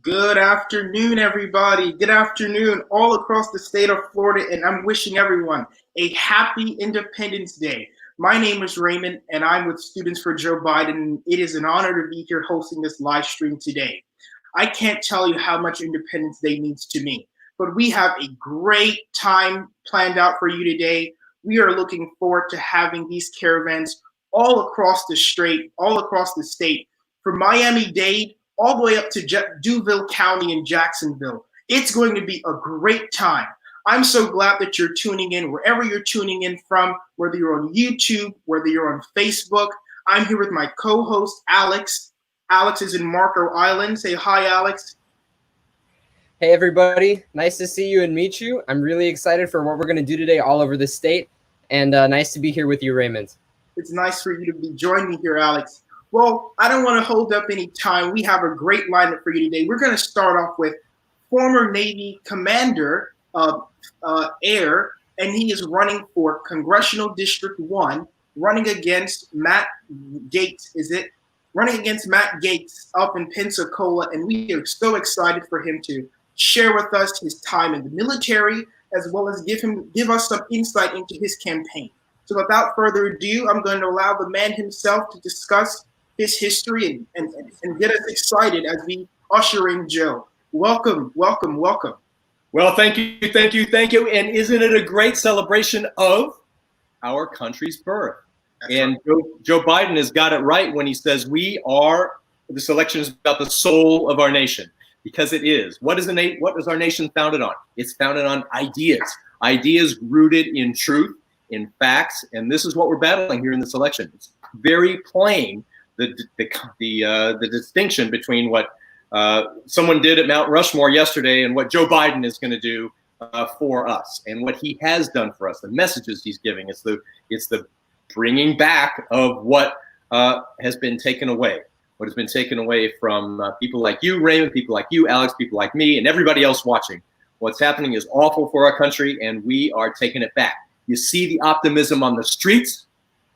Good afternoon, everybody. Good afternoon, all across the state of Florida, and I'm wishing everyone a happy Independence Day. My name is Raymond, and I'm with Students for Joe Biden. It is an honor to be here hosting this live stream today. I can't tell you how much Independence Day means to me, but we have a great time planned out for you today. We are looking forward to having these caravans all across the all across the state, from Miami-Dade all the way up to Duville County in Jacksonville. It's going to be a great time. I'm so glad that you're tuning in wherever you're tuning in from, whether you're on YouTube, whether you're on Facebook. I'm here with my co-host, Alex. Alex is in Marco Island. Say hi, Alex. Hey, everybody. Nice to see you and meet you. I'm really excited for what we're going to do today all over the state, and nice to be here with you, Raymond. It's nice for you to be joining me here, Alex. Well, I don't want to hold up any time. We have a great lineup for you today. We're going to start off with former Navy Commander of Air, and he is running for Congressional District 1, running against Matt Gaetz. Running against Matt Gaetz up in Pensacola, and we are so excited for him to share with us his time in the military, as well as give us some insight into his campaign. So without further ado, I'm going to allow the man himself to discuss his history and get us excited as we usher in Joe. Welcome, welcome, welcome. Well, thank you. And isn't it a great celebration of our country's birth? And Joe Biden has got it right when he says this election is about the soul of our nation, because it is. What is our nation founded on? It's founded on ideas rooted in truth, in facts, and this is what we're battling here in this election. It's very plain the distinction between what someone did at Mount Rushmore yesterday and what Joe Biden is going to do for us, and what he has done for us. The messages he's giving, it's the bringing back of what has been taken away. What has been taken away from people like you, Raymond, people like you, Alex, people like me, and everybody else watching. What's happening is awful for our country, and we are taking it back. You see the optimism on the streets.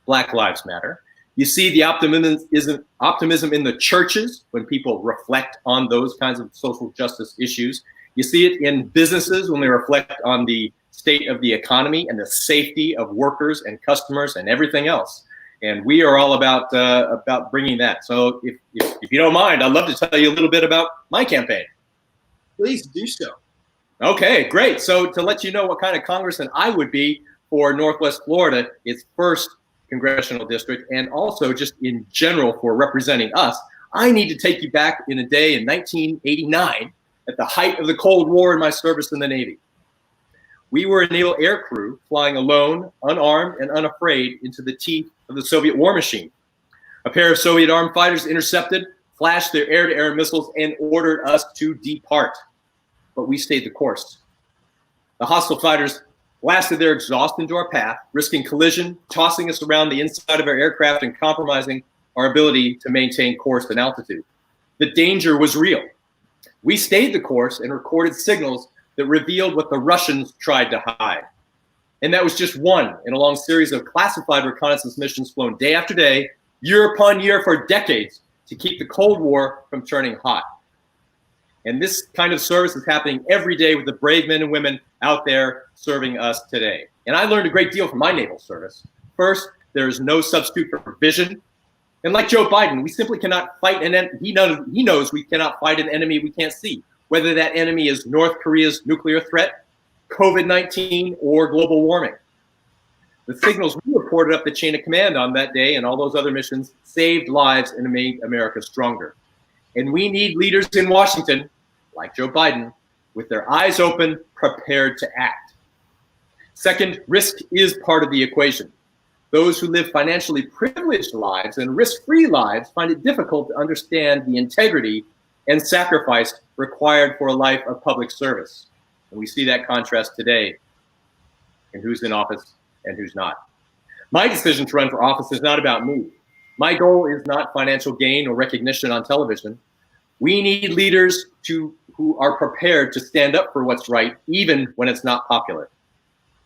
Black Lives Matter. You see the optimism in the churches when people reflect on those kinds of social justice issues. You see it in businesses when they reflect on the state of the economy and the safety of workers and customers and everything else. And we are all about bringing that. So if you don't mind, I'd love to tell you a little bit about my campaign. Please do so. Okay, great. So to let you know what kind of congressman I would be for Northwest Florida, its first congressional district, and also just in general for representing us, I need to take you back in a day in 1989 at the height of the Cold War in my service in the Navy. We were a naval air crew flying alone, unarmed, and unafraid into the teeth of the Soviet war machine. A pair of Soviet armed fighters intercepted, flashed their air-to-air missiles, and ordered us to depart. But we stayed the course. The hostile fighters blasted their exhaust into our path, risking collision, tossing us around the inside of our aircraft, and compromising our ability to maintain course and altitude. The danger was real. We stayed the course and recorded signals that revealed what the Russians tried to hide. And that was just one in a long series of classified reconnaissance missions flown day after day, year upon year for decades, to keep the Cold War from turning hot. And this kind of service is happening every day with the brave men and women out there serving us today. And I learned a great deal from my naval service. First, there is no substitute for vision. And like Joe Biden, we simply cannot fight an enemy. He knows we cannot fight an enemy we can't see, whether that enemy is North Korea's nuclear threat, COVID-19, or global warming. The signals we reported up the chain of command on that day and all those other missions saved lives and made America stronger. And we need leaders in Washington, like Joe Biden, with their eyes open, prepared to act. Second, risk is part of the equation. Those who live financially privileged lives and risk-free lives find it difficult to understand the integrity and sacrifice required for a life of public service. And we see that contrast today in who's in office and who's not. My decision to run for office is not about me. My goal is not financial gain or recognition on television. We need leaders who are prepared to stand up for what's right, even when it's not popular.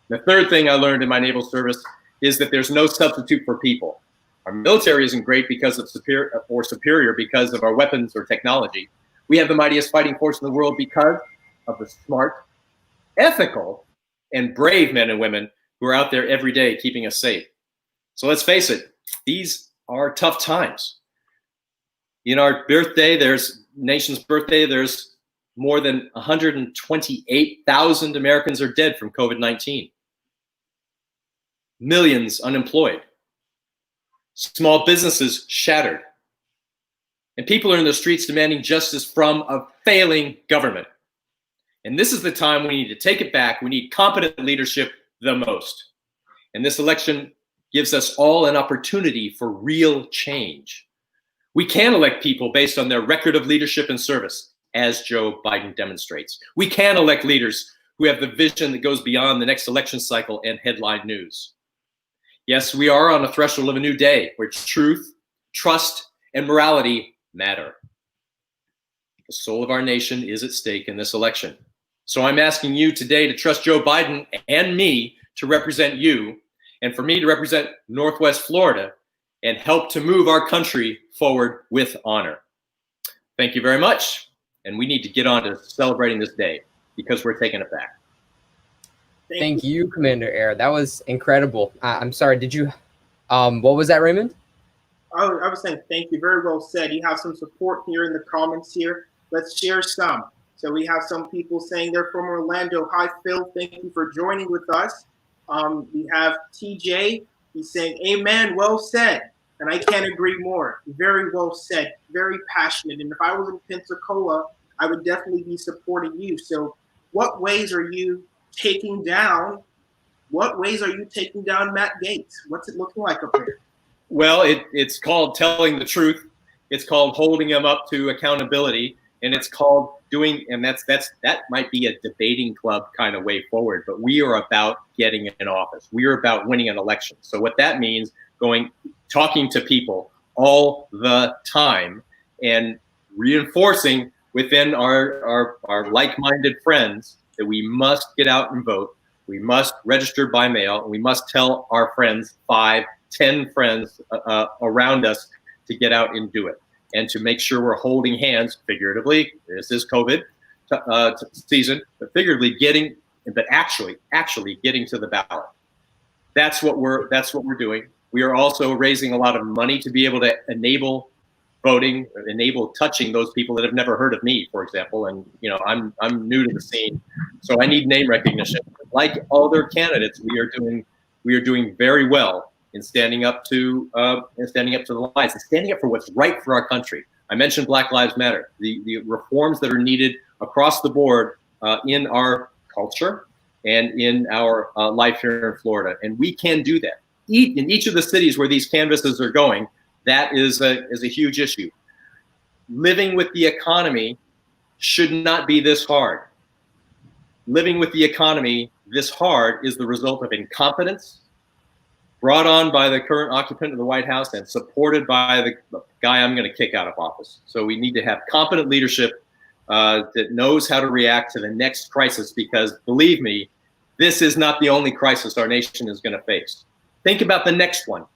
The third thing I learned in my naval service is that there's no substitute for people. Our military isn't great because of superior because of our weapons or technology. We have the mightiest fighting force in the world because of the smart, ethical, and brave men and women who are out there every day keeping us safe. So let's face it, these are tough times. In our birthday, nation's birthday, there's more than 128,000 Americans are dead from COVID-19. Millions unemployed. Small businesses shattered. And people are in the streets demanding justice from a failing government. And this is the time we need to take it back. We need competent leadership the most. And this election gives us all an opportunity for real change. We can elect people based on their record of leadership and service, as Joe Biden demonstrates. We can elect leaders who have the vision that goes beyond the next election cycle and headline news. Yes, we are on the threshold of a new day where truth, trust, and morality matter. The soul of our nation is at stake in this election. So I'm asking you today to trust Joe Biden and me to represent you, and for me to represent Northwest Florida and help to move our country forward with honor. Thank you very much. And we need to get on to celebrating this day because we're taking it back. Thank you, Commander Air. That was incredible. I'm sorry, did you, what was that, Raymond? I was saying thank you. Very well said. You have some support here in the comments here. Let's share some. So we have some people saying they're from Orlando. Hi, Phil. Thank you for joining with us. We have TJ. He's saying, amen, well said. And I can't agree more. Very well said. Very passionate. And if I was in Pensacola, I would definitely be supporting you. So what ways are you taking down Matt Gaetz? What's it looking like up there? Well, it's called telling the truth. It's called holding him up to accountability, and it's called doing. And that might be a debating club kind of way forward. But we are about getting in office. We are about winning an election. So what that means, talking to people all the time, and reinforcing within our like-minded friends that we must get out and vote. We must register by mail. And we must tell our friends, 5, 10 friends around us, to get out and do it, and to make sure we're holding hands figuratively. This is COVID season, but figuratively actually getting to the ballot. That's what we're doing. We are also raising a lot of money to be able to enable voting, enable touching those people that have never heard of me, for example. And I'm new to the scene, so I need name recognition. Like other candidates, we are doing very well in standing up to the lines and standing up for what's right for our country. I mentioned Black Lives Matter, the reforms that are needed across the board in our culture and in our life here in Florida, and we can do that. In each of the cities where these canvases are going, that is a huge issue. Living with the economy should not be this hard. Living with the economy this hard is the result of incompetence brought on by the current occupant of the White House and supported by the guy I'm going to kick out of office. So we need to have competent leadership that knows how to react to the next crisis, because believe me, this is not the only crisis our nation is going to face. Think about the next one,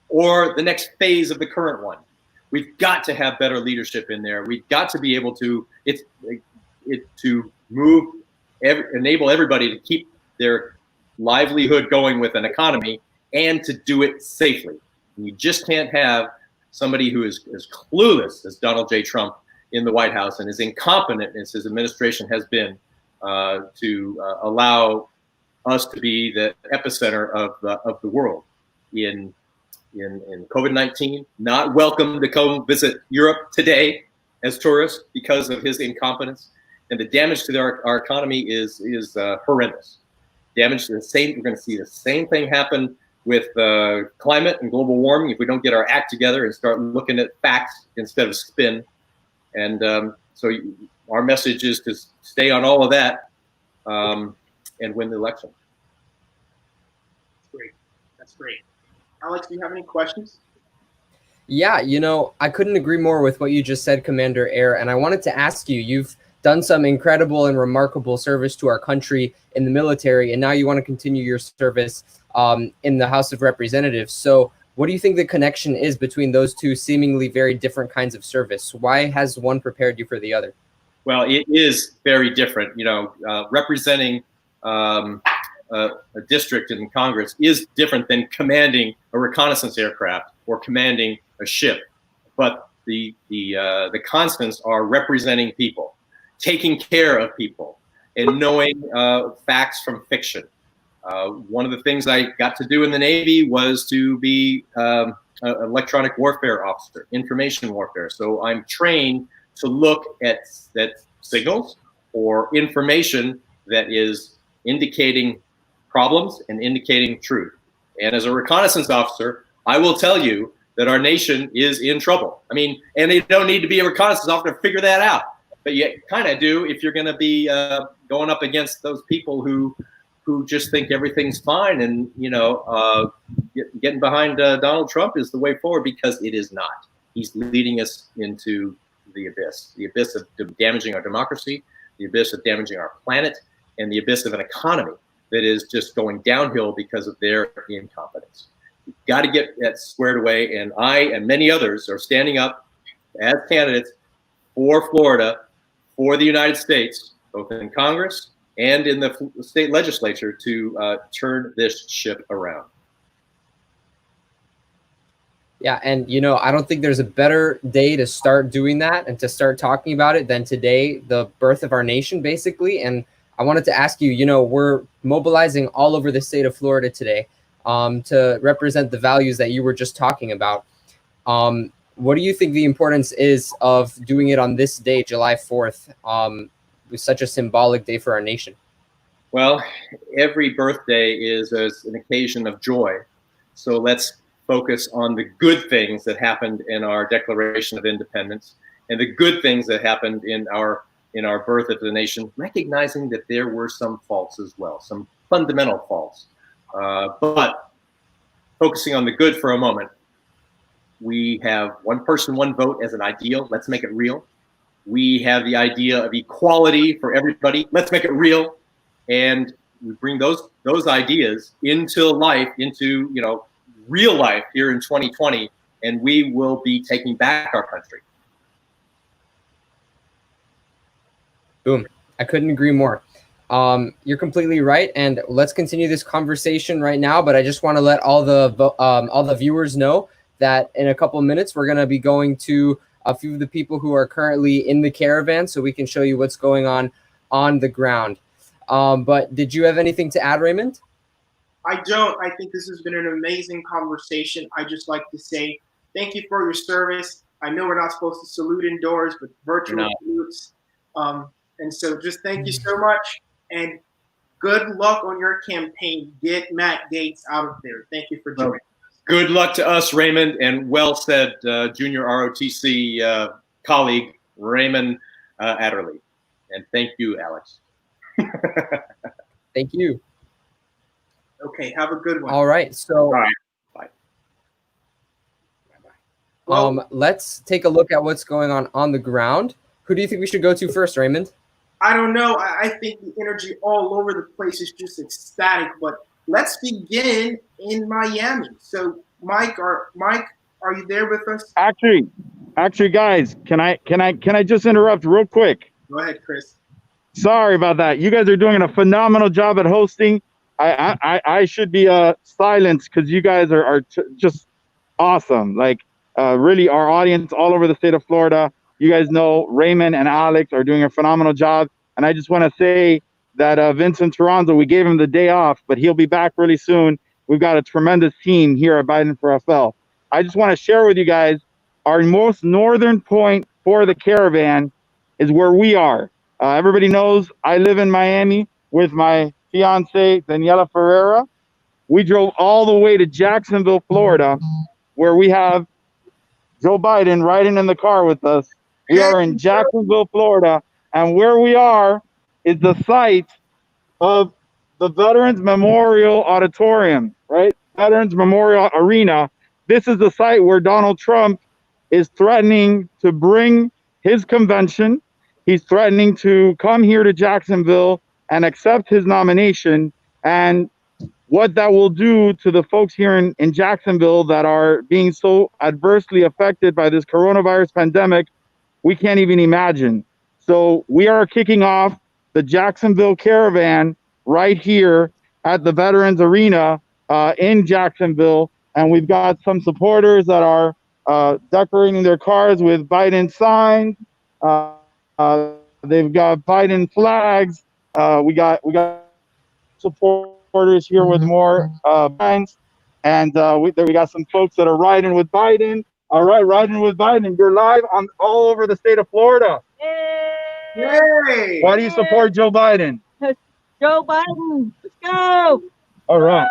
or the next phase of the current one. We've got to have better leadership in there. We've got to be able to enable everybody to keep their livelihood going with an economy, and to do it safely. And you just can't have somebody who is as clueless as Donald J. Trump in the White House and as incompetent as his administration has been to allow us to be the epicenter of the world in COVID-19, not welcome to come visit Europe today as tourists because of his incompetence. And the damage to our economy is horrendous. Damage to the same. We're going to see the same thing happen with climate and global warming if we don't get our act together and start looking at facts instead of spin. And so our message is to stay on all of that and win the election. That's great. Alex, do you have any questions? Yeah, I couldn't agree more with what you just said, Commander Air. And I wanted to ask you, you've done some incredible and remarkable service to our country in the military, and now you want to continue your service in the House of Representatives. So What do you think the connection is between those two seemingly very different kinds of service? Why has one prepared you for the other? Well, it is very different. Representing a district in Congress is different than commanding a reconnaissance aircraft or commanding a ship. But the constants are representing people, taking care of people, and knowing facts from fiction. One of the things I got to do in the Navy was to be an electronic warfare officer, information warfare. So I'm trained to look at signals or information that is indicating problems and indicating truth. And as a reconnaissance officer, I will tell you that our nation is in trouble. I mean, and you don't need to be a reconnaissance officer to figure that out. But you kind of do if you're going to be going up against those people who just think everything's fine, and getting behind Donald Trump is the way forward, because it is not. He's leading us into the abyss of damaging our democracy, the abyss of damaging our planet, and the abyss of an economy that is just going downhill because of their incompetence. We've got to get that squared away, and I and many others are standing up as candidates for Florida, for the United States, both in Congress and in the state legislature, to turn this ship around. Yeah, and I don't think there's a better day to start doing that and to start talking about it than today, the birth of our nation, basically. And I wanted to ask you, we're mobilizing all over the state of Florida today to represent the values that you were just talking about. What do you think the importance is of doing it on this day, July 4th, with such a symbolic day for our nation? Well, every birthday is an occasion of joy. So let's focus on the good things that happened in our Declaration of Independence and the good things that happened in our birth of the nation, recognizing that there were some faults as well, some fundamental faults. But focusing on the good for a moment, we have one person, one vote as an ideal. Let's make it real. We have the idea of equality for everybody. Let's make it real. And we bring those ideas into life, into real life here in 2020, and we will be taking back our country. Boom. I couldn't agree more. You're completely right, and let's continue this conversation right now. But I just want to let all the viewers know that in a couple of minutes we're going to be going to a few of the people who are currently in the caravan, so we can show you what's going on the ground. But did you have anything to add, Raymond? I don't. I think this has been an amazing conversation. I just like to say thank you for your service. I know we're not supposed to salute indoors, but virtual salutes. And so just thank you so much, and good luck on your campaign. Get Matt Gaetz out of there. Thank you for joining us. Good luck to us, Raymond, and well said, junior ROTC colleague, Raymond Adderley. And thank you, Alex. Thank you. Okay, have a good one. All right, so all right. Bye. Well, let's take a look at what's going on the ground. Who do you think we should go to first, Raymond? I don't know. I think the energy all over the place is just ecstatic. But let's begin in Miami. So, Mike, are you there with us? Actually, guys, can I just interrupt real quick? Go ahead, Chris. Sorry about that. You guys are doing a phenomenal job at hosting. I should be silenced because you guys are just awesome. Like really, our audience all over the state of Florida. You guys know Raymond and Alex are doing a phenomenal job. And I just want to say that Vincent Toronto, we gave him the day off, but he'll be back really soon. We've got a tremendous team here at Biden for FL. I just want to share with you guys, our most northern point for the caravan is where we are. Everybody knows I live in Miami with my fiance, Daniela Ferreira. We drove all the way to Jacksonville, Florida, where we have Joe Biden riding in the car with us. We are in Jacksonville, Florida, and where we are is the site of the Veterans Memorial Auditorium, right? Veterans Memorial Arena. This is the site where Donald Trump is threatening to bring his convention. He's threatening to come here to Jacksonville and accept his nomination. And what that will do to the folks here in Jacksonville that are being so adversely affected by this coronavirus pandemic, we can't even imagine. So we are kicking off the Jacksonville Caravan right here at the Veterans Arena in Jacksonville. And we've got some supporters that are decorating their cars with Biden signs. They've got Biden flags. We got supporters here with more signs. And we got some folks that are riding with Biden. All right, riding with Biden. You're live on all over the state of Florida. Yay! Why do you support Joe Biden? Joe Biden, let's go! All right.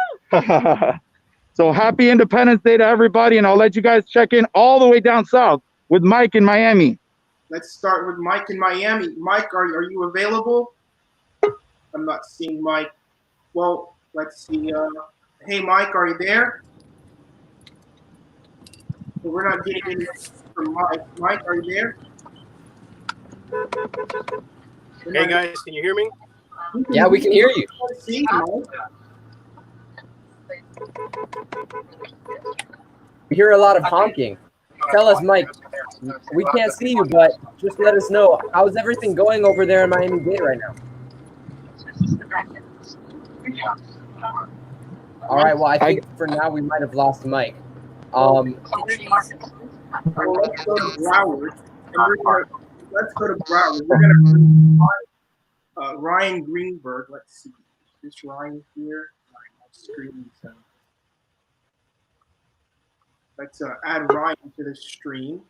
So happy Independence Day to everybody, and I'll let you guys check in all the way down south with Mike in Miami. Let's start with Mike in Miami. Mike, are you available? I'm not seeing Mike. Well, let's see. Hey, Mike, are you there? We're not getting any from Mike. Mike, are you there? Hey guys, can you hear me? Yeah, we can hear you. Let's see, Mike. We hear a lot of honking. Tell us, Mike, we can't see you, but just let us know. How's everything going over there in Miami-Dade right now? All right, well, I think for now we might have lost Mike. Well, let's go to Broward. Let's go to Broward. We're going to Ryan Greenberg. Let's see. Is this Ryan here? Screen. So. Let's add Ryan to the stream.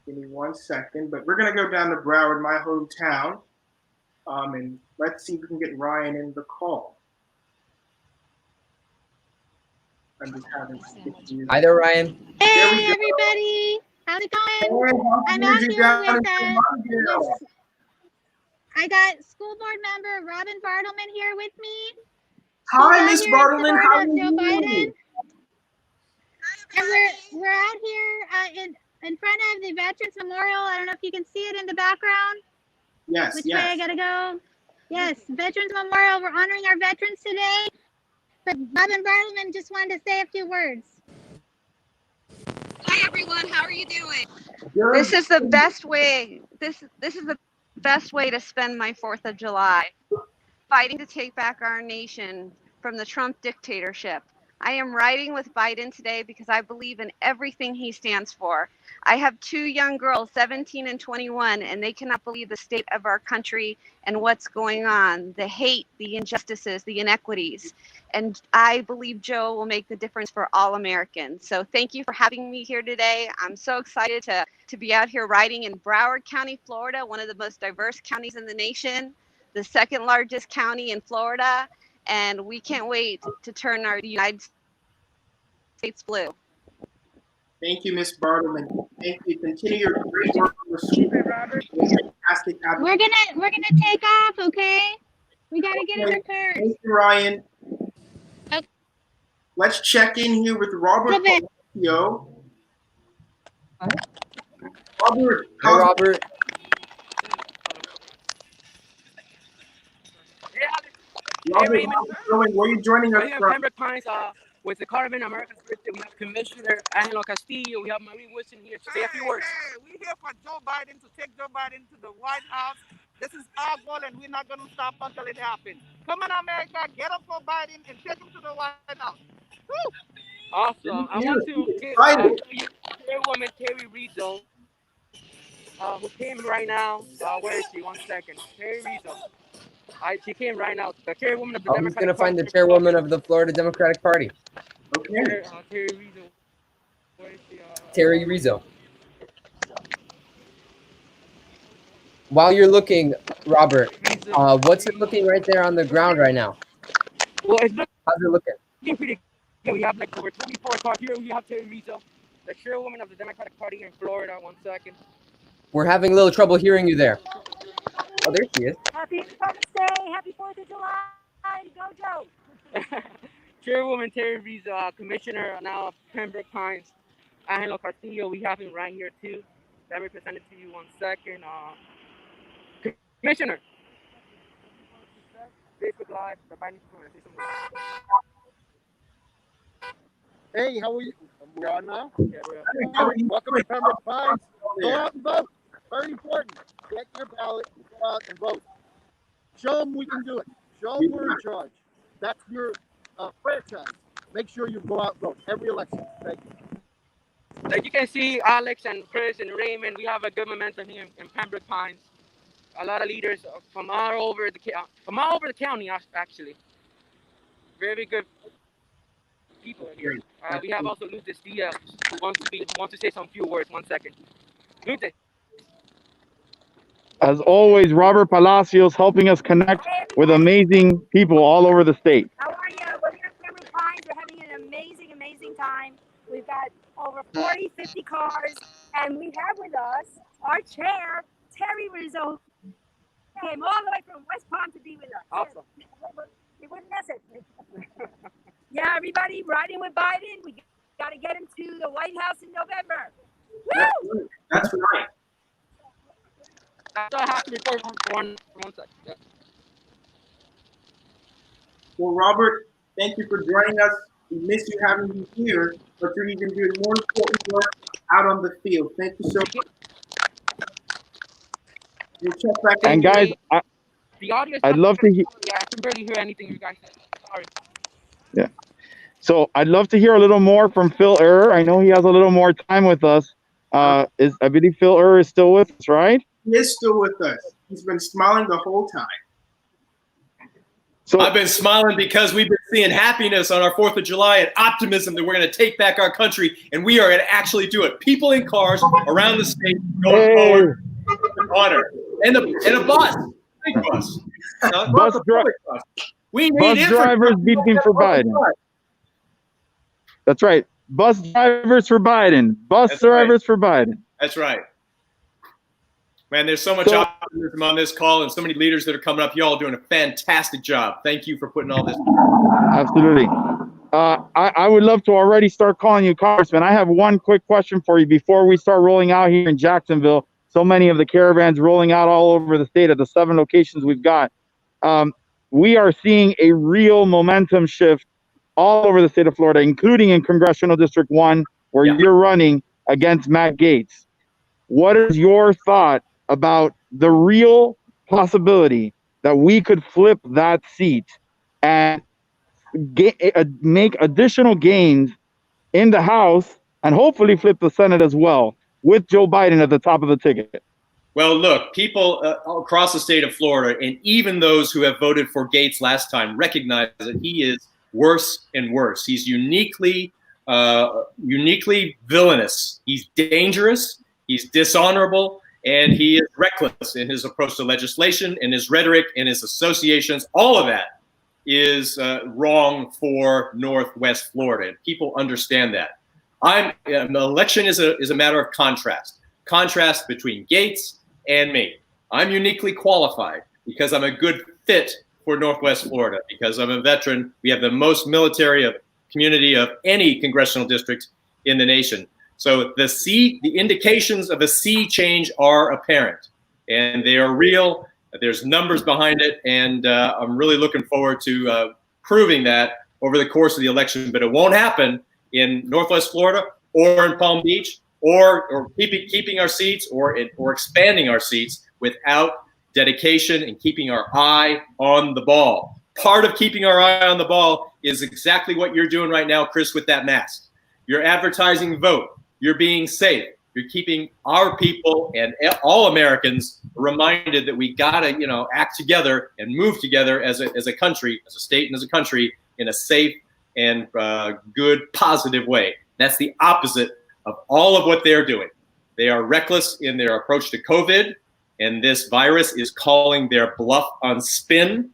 Give me 1 second. But we're going to go down to Broward, my hometown. And let's see if we can get Ryan in the call. I'm just having issues. Hi there, Ryan. Hey, everybody. How's it going? I'm out here with I got school board member Robin Bartleman here with me. Hi, Miss Bartleman. How are you doing? And we're out here in front of the Veterans Memorial. I don't know if you can see it in the background. Yes, Which way I gotta go? Yes, Veterans Memorial. We're honoring our veterans today. But Robin Bartleman just wanted to say a few words. Hi everyone, how are you doing? Good. This is the best way. This is the best way to spend my 4th of July, fighting to take back our nation from the Trump dictatorship. I am riding with Biden today because I believe in everything he stands for. I have 2 young girls, 17 and 21, and they cannot believe the state of our country and what's going on, the hate, the injustices, the inequities. And I believe Joe will make the difference for all Americans. So thank you for having me here today. I'm so excited to be out here riding in Broward County, Florida, one of the most diverse counties in the nation, the 2nd largest county in Florida. And we can't wait to turn our United States blue. Thank you, Miss Bartleman. Thank you. Continue your great work on the street. Fantastic. We're gonna take off, okay? We gotta get in the car. Thank you, Ryan. Okay. Let's check in here with Robert Palacio. Robert, Hi, Robert. Robert, how's it going? Where are you joining us We're here in from? Pembroke Pines with the Caravan American Spirit. We have Commissioner Angelo Castillo. We have Marie Wilson here to say a few words. We're here for Joe Biden, to take Joe Biden to the White House. This is our goal, and we're not going to stop until it happens. Come on, America, get up for Biden and take him to the White House. Woo! Awesome. I want to give Chairwoman Terry Rizzo, who came right now. Where is she? 1 second. Terry Rizzo. She came right now. The chairwoman of the Who's going to find the chairwoman of the Florida Democratic Party? Okay. Terry Rizzo. Where is she? Terry Rizzo. While you're looking, Robert, what's it looking right there on the ground right now? Well, it's How's it looking? looking pretty good. We have like over 24 cars here. We have Terry Rizzo, the chairwoman of the Democratic Party in Florida. 1 second. We're having a little trouble hearing you there. Oh, there she is. Happy Independence Day! Happy 4th of July! Go Joe! Chairwoman Terry Rizzo, Commissioner now of Pembroke Pines, Angelo Castillo. We have him right here too. Let me present it to you 1 second. Commissioner. Facebook Live, the Biden Conversation. Hey, how are you? We're on now? Yeah, we're on. Welcome to Pembroke Pines. Go out and vote. Very important. Get your ballot, go out and vote. Show them we can do it. Show them we're in charge. That's your franchise. Make sure you go out and vote every election. Thank you. Like you can see, Alex and Chris and Raymond, we have a good momentum here in Pembroke Pines. A lot of leaders from all over the county, actually. Very good people here. We have also Lourdes Diaz, who wants to say some few words. 1 second. Lourdes. As always, Robert Palacios helping us connect with amazing people all over the state. How are you? We're here at Caravan Pines. We're having an amazing, amazing time. We've got over 40, 50 cars, and we have with us our chair, Terry Rizzo, came all the way from West Palm to be with us. Awesome. You wouldn't miss it. Yeah, everybody riding with Biden. We got to get him to the White House in November. Woo! That's right. That's all I have to report for one second. Yeah. Well, Robert, thank you for joining us. We miss you having you here, but you're even doing more important work out on the field. Thank you so much. We'll check back in. And guys, The audio is I'd love to hear. Yeah, I can barely hear anything you guys say. Sorry. Yeah. So I'd love to hear a little more from Phil Err. I know he has a little more time with us. I believe Phil Err is still with us, right? He is still with us. He's been smiling the whole time. So I've been smiling because we've been seeing happiness on our 4th of July and optimism that we're going to take back our country, and we are going to actually do it. People in cars around the state going forward with honor. And a bus. Big bus. Bus drivers beating for Biden. That's right. Bus drivers for Biden. Bus drivers for Biden. That's right. Man, there's so much optimism on this call and so many leaders that are coming up. You all are doing a fantastic job. Thank you for putting all this. Absolutely. I would love to already start calling you Congressman. I have one quick question for you before we start rolling out here in Jacksonville. So many of the caravans rolling out all over the state at the 7 locations we've got. We are seeing a real momentum shift all over the state of Florida, including in Congressional District 1, where you're running against Matt Gaetz. What is your thought about the real possibility that we could flip that seat and make additional gains in the House and hopefully flip the Senate as well with Joe Biden at the top of the ticket? Well, look, people across the state of Florida, and even those who have voted for Gaetz last time, recognize that he is worse and worse. He's uniquely villainous. He's dangerous. He's dishonorable. And he is reckless in his approach to legislation, and his rhetoric, and his associations. All of that is wrong for Northwest Florida. People understand that. The election is a matter of contrast between Gaetz and me. I'm uniquely qualified because I'm a good fit for Northwest Florida, because I'm a veteran. We have the most military community of any congressional district in the nation. So the indications of a sea change are apparent, and they are real. There's numbers behind it, and I'm really looking forward to proving that over the course of the election. But it won't happen in Northwest Florida or in Palm Beach or keeping our seats or expanding our seats without dedication and keeping our eye on the ball. Part of keeping our eye on the ball is exactly what you're doing right now, Chris, with that mask. You're advertising vote. You're being safe. You're keeping our people and all Americans reminded that we gotta, act together and move together as a country, as a state and as a country in a safe and good, positive way. That's the opposite of all of what they're doing. They are reckless in their approach to COVID, and this virus is calling their bluff on spin,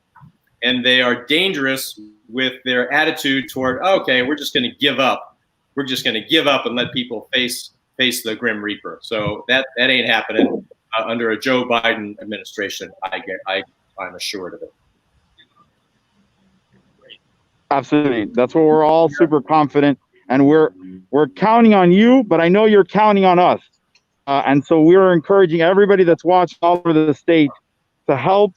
and they are dangerous with their attitude toward, okay, we're just going to give up. We're just going to give up and let people face the Grim Reaper. So that ain't happening under a Joe Biden administration. I'm assured of it. Absolutely. That's what we're all super confident, and we're counting on you, but I know you're counting on us. And so we're encouraging everybody that's watching all over the state to help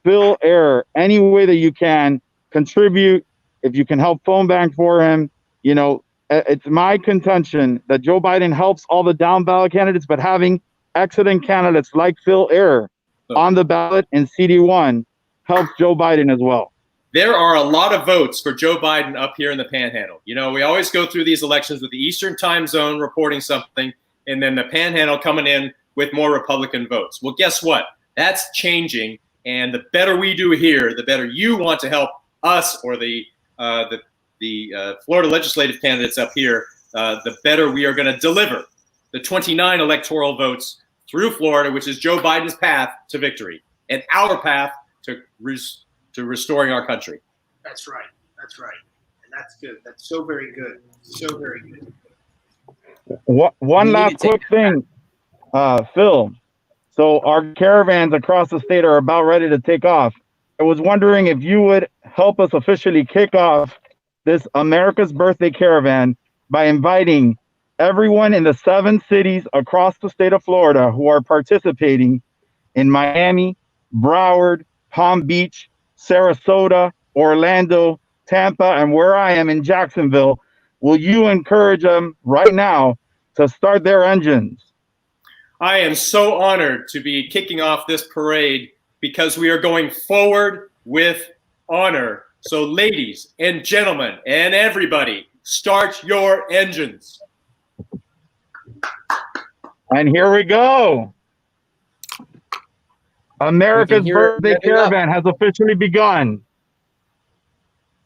Phil Air any way that you can. Contribute. If you can help phone bank for him, you know, it's my contention that Joe Biden helps all the down ballot candidates, but having excellent candidates like Phil Air on the ballot in CD1 helps Joe Biden as well. There are a lot of votes for Joe Biden up here in the Panhandle. You know, we always go through these elections with the Eastern time zone reporting something, and then the Panhandle coming in with more Republican votes. Well, guess what? That's changing, and the better we do here, the better you want to help us or the Florida legislative candidates up here, the better we are going to deliver the 29 electoral votes through Florida, which is Joe Biden's path to victory and our path to restoring our country. That's right. That's right. And that's good. That's so very good. So very good. One last quick thing, Phil. So our caravans across the state are about ready to take off. I was wondering if you would help us officially kick off this America's Birthday Caravan by inviting everyone in the 7 cities across the state of Florida who are participating in Miami, Broward, Palm Beach, Sarasota, Orlando, Tampa, and where I am in Jacksonville. Will you encourage them right now to start their engines? I am so honored to be kicking off this parade because we are going forward with honor. So ladies and gentlemen and everybody, start your engines. And here we go. America's Birthday Caravan has officially begun.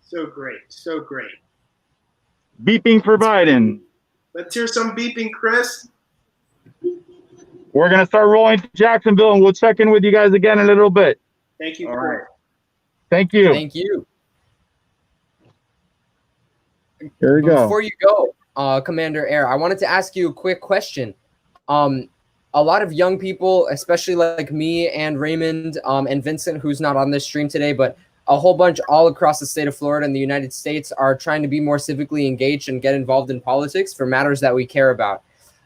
So great. So great. Beeping for Biden. Let's hear some beeping, Chris. We're going to start rolling to Jacksonville, and we'll check in with you guys again in a little bit. Thank you. All right. Thank you. Thank you. Here we go. Before you go, Commander Air, I wanted to ask you a quick question. A lot of young people, especially like me and Raymond and Vincent, who's not on this stream today, but a whole bunch all across the state of Florida and the United States are trying to be more civically engaged and get involved in politics for matters that we care about.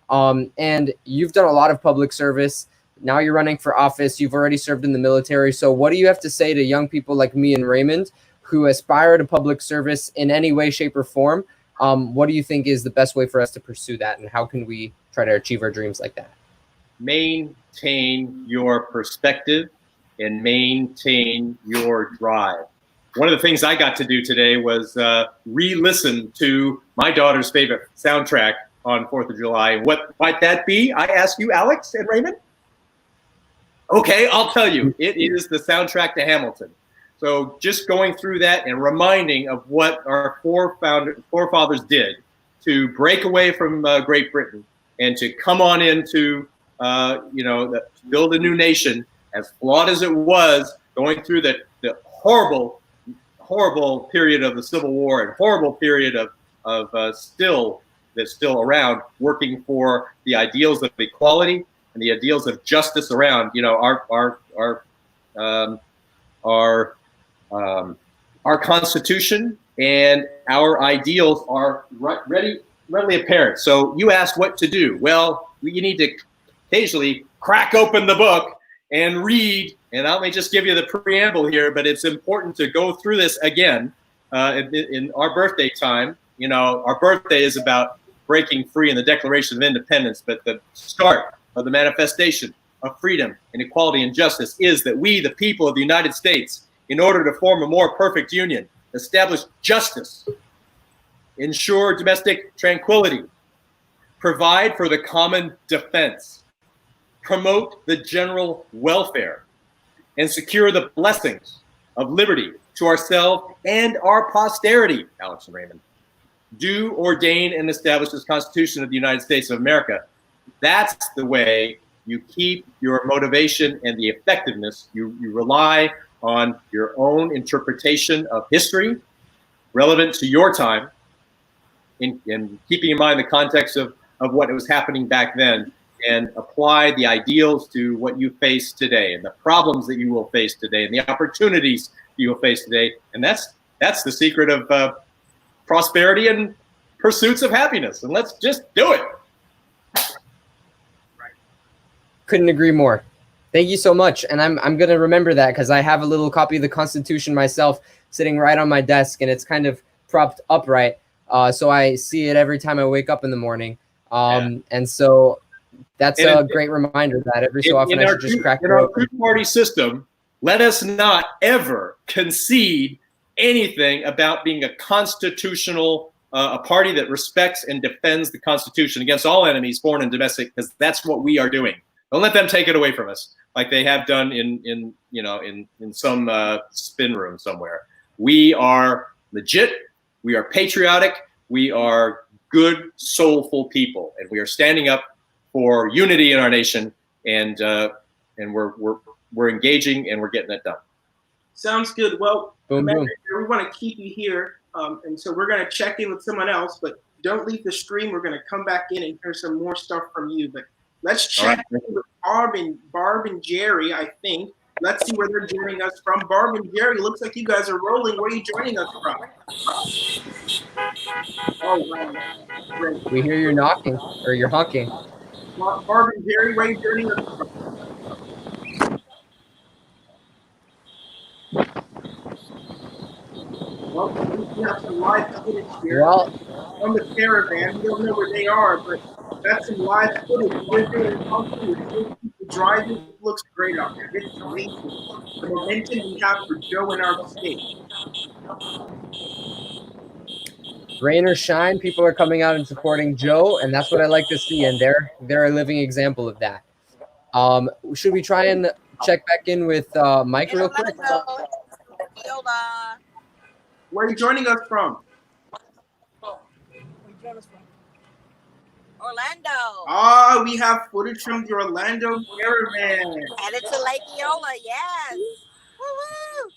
And you've done a lot of public service. Now you're running for office. You've already served in the military. So what do you have to say to young people like me and Raymond who aspire to public service in any way, shape, or form? What do you think is the best way for us to pursue that? And how can we try to achieve our dreams like that? Maintain your perspective and maintain your drive. One of the things I got to do today was re-listen to my daughter's favorite soundtrack on 4th of July. What might that be? I ask you, Alex and Raymond? Okay, I'll tell you. It is the soundtrack to Hamilton. So just going through that and reminding of what our forefathers did to break away from Great Britain and to come on into, build a new nation, as flawed as it was, going through the horrible period of the Civil War and horrible period of still around, working for the ideals of equality and the ideals of justice around. You know, our Constitution and our ideals are readily apparent. So you ask what to do. Well, you need to occasionally crack open the book and read. And let me just give you the preamble here, but it's important to go through this again in our birthday time. You know, our birthday is about breaking free in the Declaration of Independence, but the start of the manifestation of freedom and equality and justice is that we, the people of the United States, in order to form a more perfect union, establish justice, ensure domestic tranquility, provide for the common defense, promote the general welfare, and secure the blessings of liberty to ourselves and our posterity, Alex and Raymond. Do ordain and establish this Constitution of the United States of America. That's the way you keep your motivation and the effectiveness. You rely on your own interpretation of history relevant to your time, in keeping in mind the context of what was happening back then, and apply the ideals to what you face today and the problems that you will face today and the opportunities you will face today. And that's the secret of prosperity and pursuits of happiness. And let's just do it. Couldn't agree more. Thank you so much. And I'm going to remember that because I have a little copy of the Constitution myself sitting right on my desk, and it's kind of propped upright. So I see it every time I wake up in the morning. And so that's a great reminder that every so often I should just crack it open. In our two-party system, let us not ever concede anything about being a constitutional, a party that respects and defends the Constitution against all enemies, foreign and domestic, because that's what we are doing. Don't let them take it away from us, like they have done in some spin room somewhere. We are legit. We are patriotic. We are good, soulful people, and we are standing up for unity in our nation, and we're engaging and we're getting it done. Sounds good. Well, boom, boom. we want to keep you here, and so we're going to check in with someone else, but don't leave the stream. We're going to come back in and hear some more stuff from you. But let's check in with Barb and Jerry, I think. Let's see where they're joining us from. Barb and Jerry, looks like you guys are rolling. Where are you joining us from? Oh, wow. Great. We hear you're knocking, or you're honking. Barb and Jerry, where are you joining us from? Well, we have some live footage here on the Caravan. We don't know where they are, but that's some live footage. We're doing something with people driving. It looks great out there. It's amazing. The momentum we have for Joe in our state. Rain or shine, people are coming out and supporting Joe, and that's what I like to see, and they're a living example of that. Should we try and check back in with Mike real quick? Where are you joining us from? Orlando. We have footage from the Orlando Caravan. Headed to Lake Eola, yes. Woo-woo.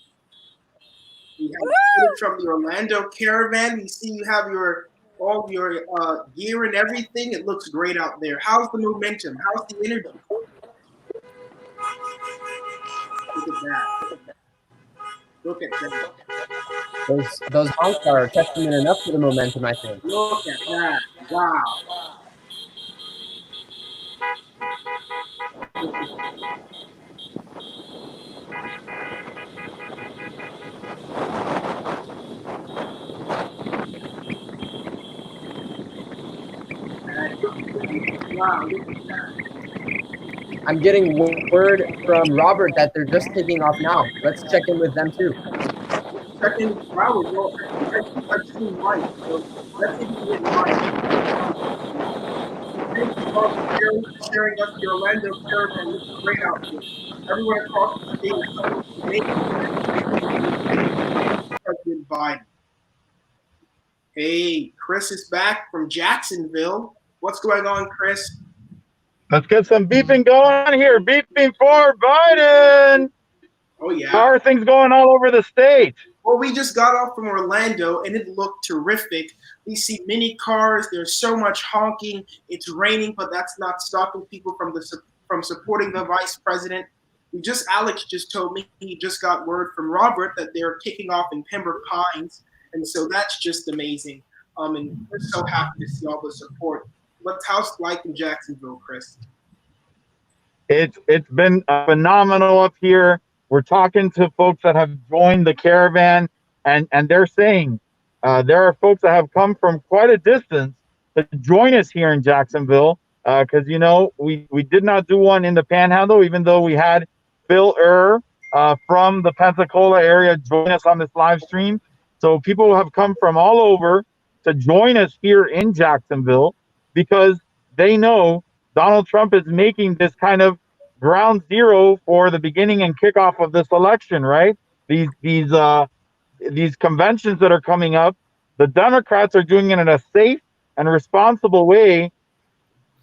We have footage from the Orlando Caravan. We see you have all your gear and everything. It looks great out there. How's the momentum? How's the energy? Look at that. Look at that. Those honks are testament enough to the momentum, I think. Look at that. Wow. Wow, look at that. I'm getting word from Robert that they're just taking off now. Let's check in with them too. Checking Robert. Well, I think I've seen Mike, so let's see if we can get Mike. Thank you all for sharing us the Orlando Caravan. This is great out here. Everyone across the state is so President Biden. Hey, Chris is back from Jacksonville. What's going on, Chris? Let's get some beeping going on here. Beeping for Biden. Oh, yeah. How are things going all over the state? Well, we just got off from Orlando, and it looked terrific. We see many cars. There's so much honking. It's raining, but that's not stopping people from supporting the vice president. Alex just told me he just got word from Robert that they're kicking off in Pembroke Pines, and so that's just amazing. And we're so happy to see all the support. What's house like in Jacksonville, Chris? It's been phenomenal up here. We're talking to folks that have joined the caravan, and they're saying there are folks that have come from quite a distance to join us here in Jacksonville, because we did not do one in the Panhandle, even though we had Phil from the Pensacola area join us on this live stream. So people have come from all over to join us here in Jacksonville because they know Donald Trump is making this kind of ground zero for the beginning and kickoff of this election, right? These conventions that are coming up, the Democrats are doing it in a safe and responsible way,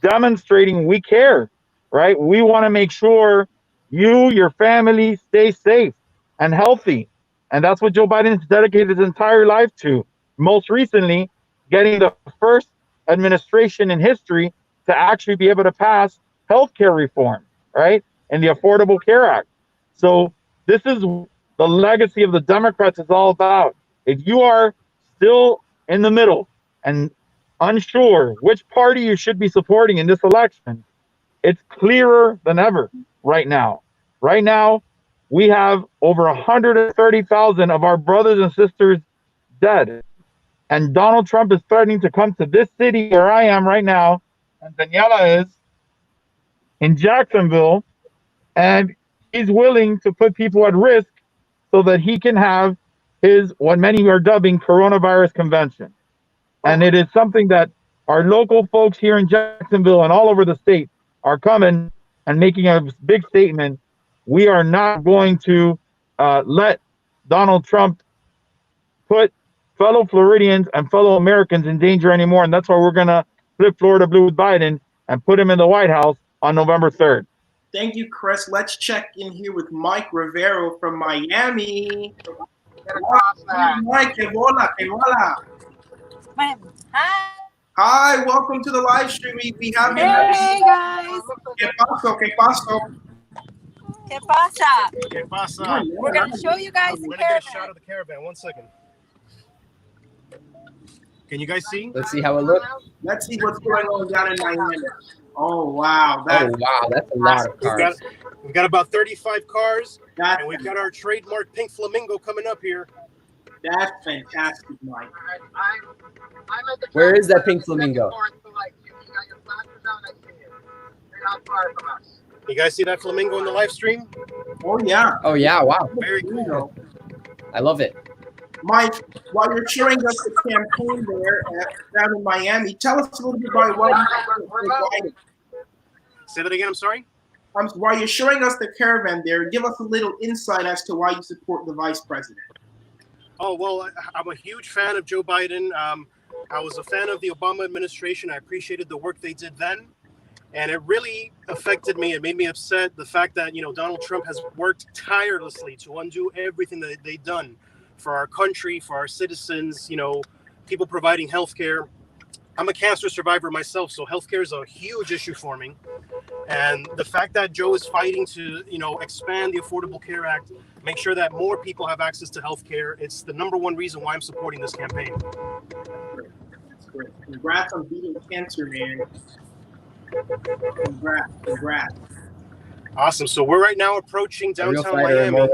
demonstrating we care, right? We want to make sure you, your family, stay safe and healthy. And that's what Joe Biden has dedicated his entire life to. Most recently, getting the first administration in history to actually be able to pass healthcare reform, right? And the Affordable Care Act. So this is the legacy of the Democrats is all about. If you are still in the middle and unsure which party you should be supporting in this election, it's clearer than ever. right now. Right now, we have over 130,000 of our brothers and sisters dead. And Donald Trump is threatening to come to this city where I am right now, and Daniela is, in Jacksonville, and he's willing to put people at risk so that he can have his, what many are dubbing, coronavirus convention. And it is something that our local folks here in Jacksonville and all over the state are coming and making a big statement. We are not going to let Donald Trump put fellow Floridians and fellow Americans in danger anymore. And that's why we're going to flip Florida blue with Biden and put him in the White House on November 3rd. Thank you, Chris. Let's check in here with Mike Rivero from Miami. Mike, que bola, que bola. Hi. Hi, welcome to the live stream. We have you. Hey, guys. ¿Qué pasó? ¿Qué pasó? ¿Qué pasa? ¿Qué pasa? We're going to show you guys the We're gonna get a shot caravan. of the caravan. 1 second. Can you guys see? Let's see how it looks. Let's see what's going on down in Miami. Oh, wow. Oh, wow. That's a lot of cars. We've got about 35 cars, That's, and we've got our trademark pink flamingo coming up here. that's fantastic, Mike. Where is that pink flamingo? You guys see that flamingo in the live stream? Oh, yeah. Oh, yeah. Wow. Very cool. I love it. Mike, while you're showing us the campaign there down in Miami, tell us a little bit about why you support Biden. Say that again, I'm sorry? While you're showing us the caravan there, give us a little insight as to why you support the vice president. Oh, well, I'm a huge fan of Joe Biden. I was a fan of the Obama administration. I appreciated the work they did then. And it really affected me. It made me upset, the fact that, Donald Trump has worked tirelessly to undo everything that they've done for our country, for our citizens, people providing health care. I'm a cancer survivor myself, so healthcare is a huge issue for me. And the fact that Joe is fighting to, expand the Affordable Care Act, make sure that more people have access to healthcare, it's the number one reason why I'm supporting this campaign. That's great. Congrats on beating cancer, man. Congrats. Awesome. So we're right now approaching downtown Miami.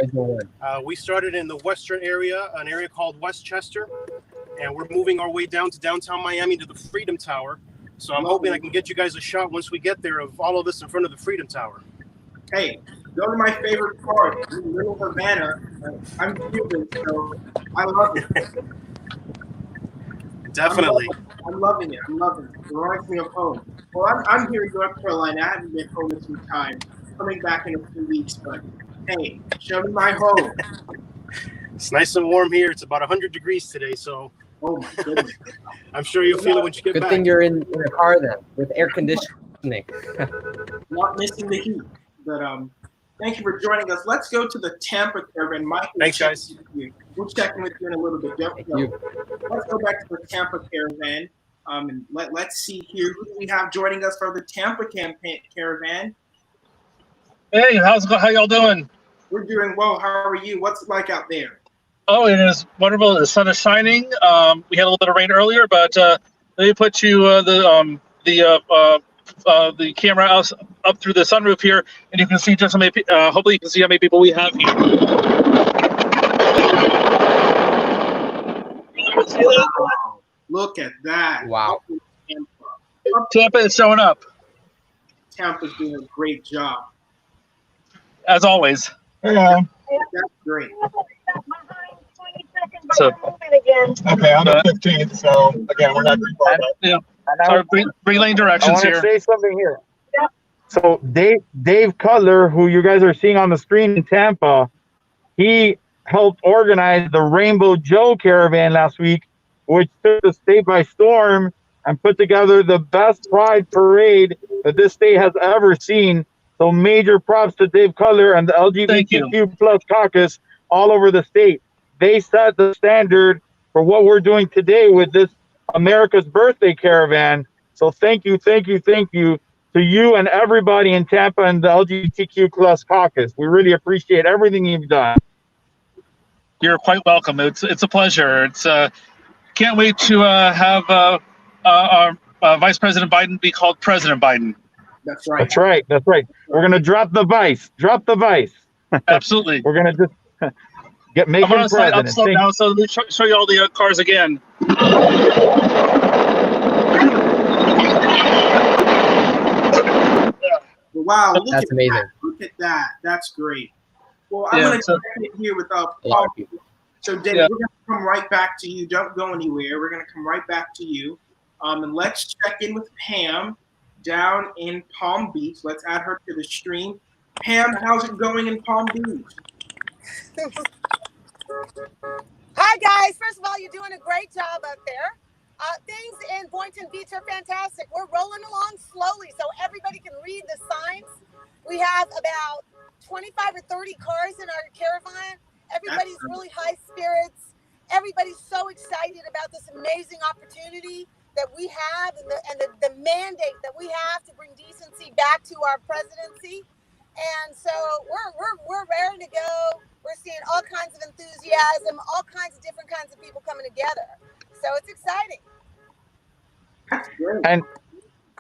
We started in the western area, an area called Westchester, and we're moving our way down to downtown Miami to the Freedom Tower. So I'm hoping I can get you guys a shot once we get there of all of us in front of the Freedom Tower. Hey, those are my favorite parts. Little Havana. I'm Cuban, so I love it. Definitely. I'm loving it. It reminds me of home. Well, I'm here in North Carolina. I haven't been home in some time. Coming back in a few weeks, but hey, show me my home. It's nice and warm here. It's about 100 degrees today, so. Oh my goodness. I'm sure you'll feel it when you get Good back. thing you're in a car then with air conditioning. Not missing the heat, but thank you for joining us. Let's go to the Tampa Caravan. Mike, thanks, guys. We'll check in with you in a little bit. Let's go back to the Tampa Caravan. And let's see here. Who do we have joining us for the Tampa Caravan? Hey, how y'all doing? We're doing well. How are you? What's it like out there? Oh, it is wonderful. The sun is shining. We had a little bit of rain earlier, but let me put you the camera up through the sunroof here, and you can see just how many. Hopefully, you can see how many people we have here. Wow. Look at that! Wow. Tampa is showing up. Tampa's doing a great job. As always. Yeah. That's great. So, Okay, I'm at 15th, so again, we're not too far back. yeah. Sorry, relaying directions I here. want to say something here. So Dave Cutler, who you guys are seeing on the screen in Tampa, he helped organize the Rainbow Joe Caravan last week, which took the state by storm and put together the best pride parade that this state has ever seen. So major props to Dave Cutler and the LGBTQ plus caucus all over the state. They set the standard for what we're doing today with this America's Birthday Caravan. So thank you to you and everybody in Tampa and the LGBTQ plus caucus. We really appreciate everything you've done. You're quite welcome. It's a pleasure. It's can't wait to have Vice President Biden be called President Biden. That's right. That's right. That's right. We're gonna drop the vice. Drop the vice. Absolutely. We're gonna just make I'm him on slide up president. slope now, so let me show you all the cars again. Wow, That's amazing. That. Look at that. That's great. Well, I'm Yeah, going to so- check it here with A lot Paul. of people. So, Dave, Yeah. we're going to come right back to you. Don't go anywhere. We're going to come right back to you. And let's check in with Pam down in Palm Beach. Let's add her to the stream. Pam, how's it going in Palm Beach? Hi, guys. First of all, you're doing a great job up there. Things in Boynton Beach are fantastic. We're rolling along slowly so everybody can read the signs. We have about 25 or 30 cars in our caravan. Everybody's really high spirits. Everybody's so excited about this amazing opportunity that we have and the mandate that we have to bring decency back to our presidency. And so we're ready to go. We're seeing all kinds of enthusiasm, all kinds of different kinds of people coming together. So it's exciting. And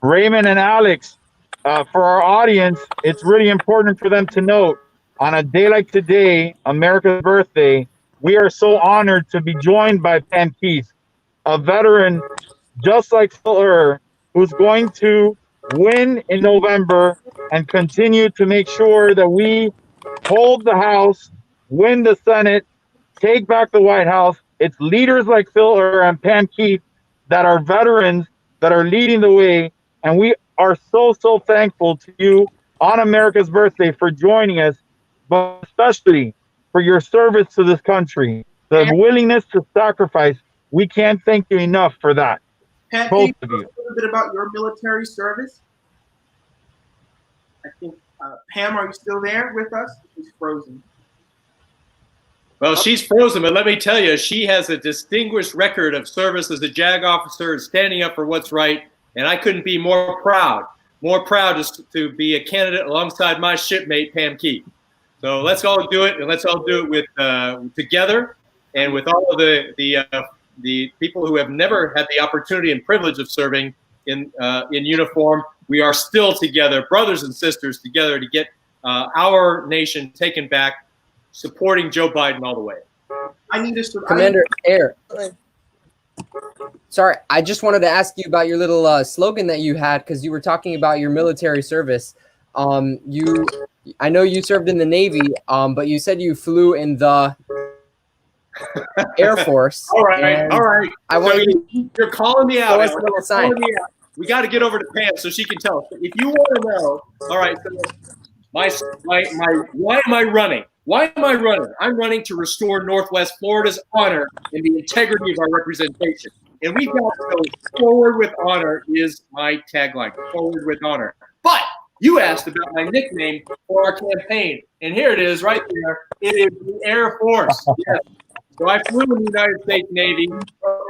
Raymond and Alex, for our audience, it's really important for them to note on a day like today, America's birthday, we are so honored to be joined by Pam Keith, a veteran just like Phil, who's going to win in November and continue to make sure that we hold the House, win the Senate, take back the White House. It's leaders like Phil and Pam Keith that are veterans that are leading the way. And we are so thankful to you on America's birthday for joining us, but especially for your service to this country, the willingness to sacrifice. We can't thank you enough for that. Pat, Both can of you you. talk a little bit about your military service? I think, Pam, are you still there with us? She's frozen. Well, she's frozen, but let me tell you, she has a distinguished record of service as a JAG officer, standing up for what's right, and I couldn't be more proud to be a candidate alongside my shipmate, Pam Keith. So let's all do it, and let's all do it with together, and with all of the people who have never had the opportunity and privilege of serving in uniform. We are still together, brothers and sisters, together to get our nation taken back, supporting Joe Biden all the way. I need to Commander Air. Sorry, I just wanted to ask you about your little slogan that you had, because you were talking about your military service. I know you served in the Navy, but you said you flew in the Air Force. All right. I want you're calling me out. Show us a little sign. We got to get over to Pam so she can tell us. If you want to know, all right. So why am I running? Why am I running? I'm running to restore Northwest Florida's honor and the integrity of our representation. And we've got to go forward with honor is my tagline. Forward with honor. But you asked about my nickname for our campaign, and here it is right there. It is the Air Force. Yes. So I flew in the United States Navy.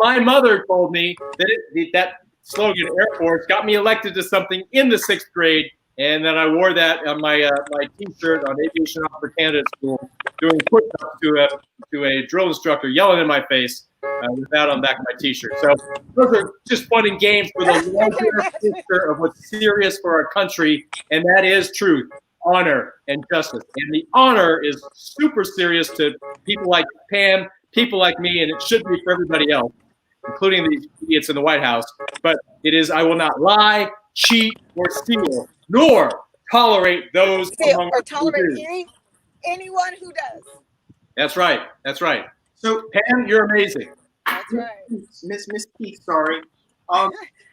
My mother told me that that slogan, Air Force, got me elected to something in the 6th grade, and then I wore that on my my T-shirt on Aviation Officer Candidate School, doing push-ups to a drill instructor yelling in my face with that on the back of my T-shirt. So those are just fun and games for the larger picture of what's serious for our country, and that is truth, honor, and justice. And the honor is super serious to people like Pam, people like me, and it should be for everybody else, including these idiots in the White House. But it is, I will not lie, cheat, or steal, nor tolerate those among or us who tolerate do. anyone who does. That's right. That's right. So Pam, you're amazing. That's right. Miss Keith, sorry.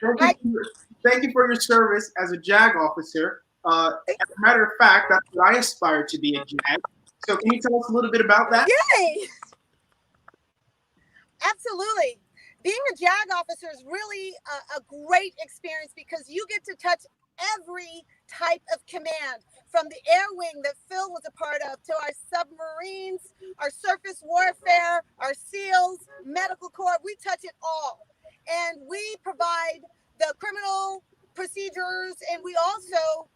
Thank you for your service as a JAG officer. As a matter of fact, that's what I aspire to be, a JAG. So can you tell us a little bit about that? Yay! Absolutely. Being a JAG officer is really a great experience because you get to touch every type of command, from the air wing that Phil was a part of to our submarines, our surface warfare, our SEALs, medical corps. We touch it all. And we provide the criminal procedures, and we also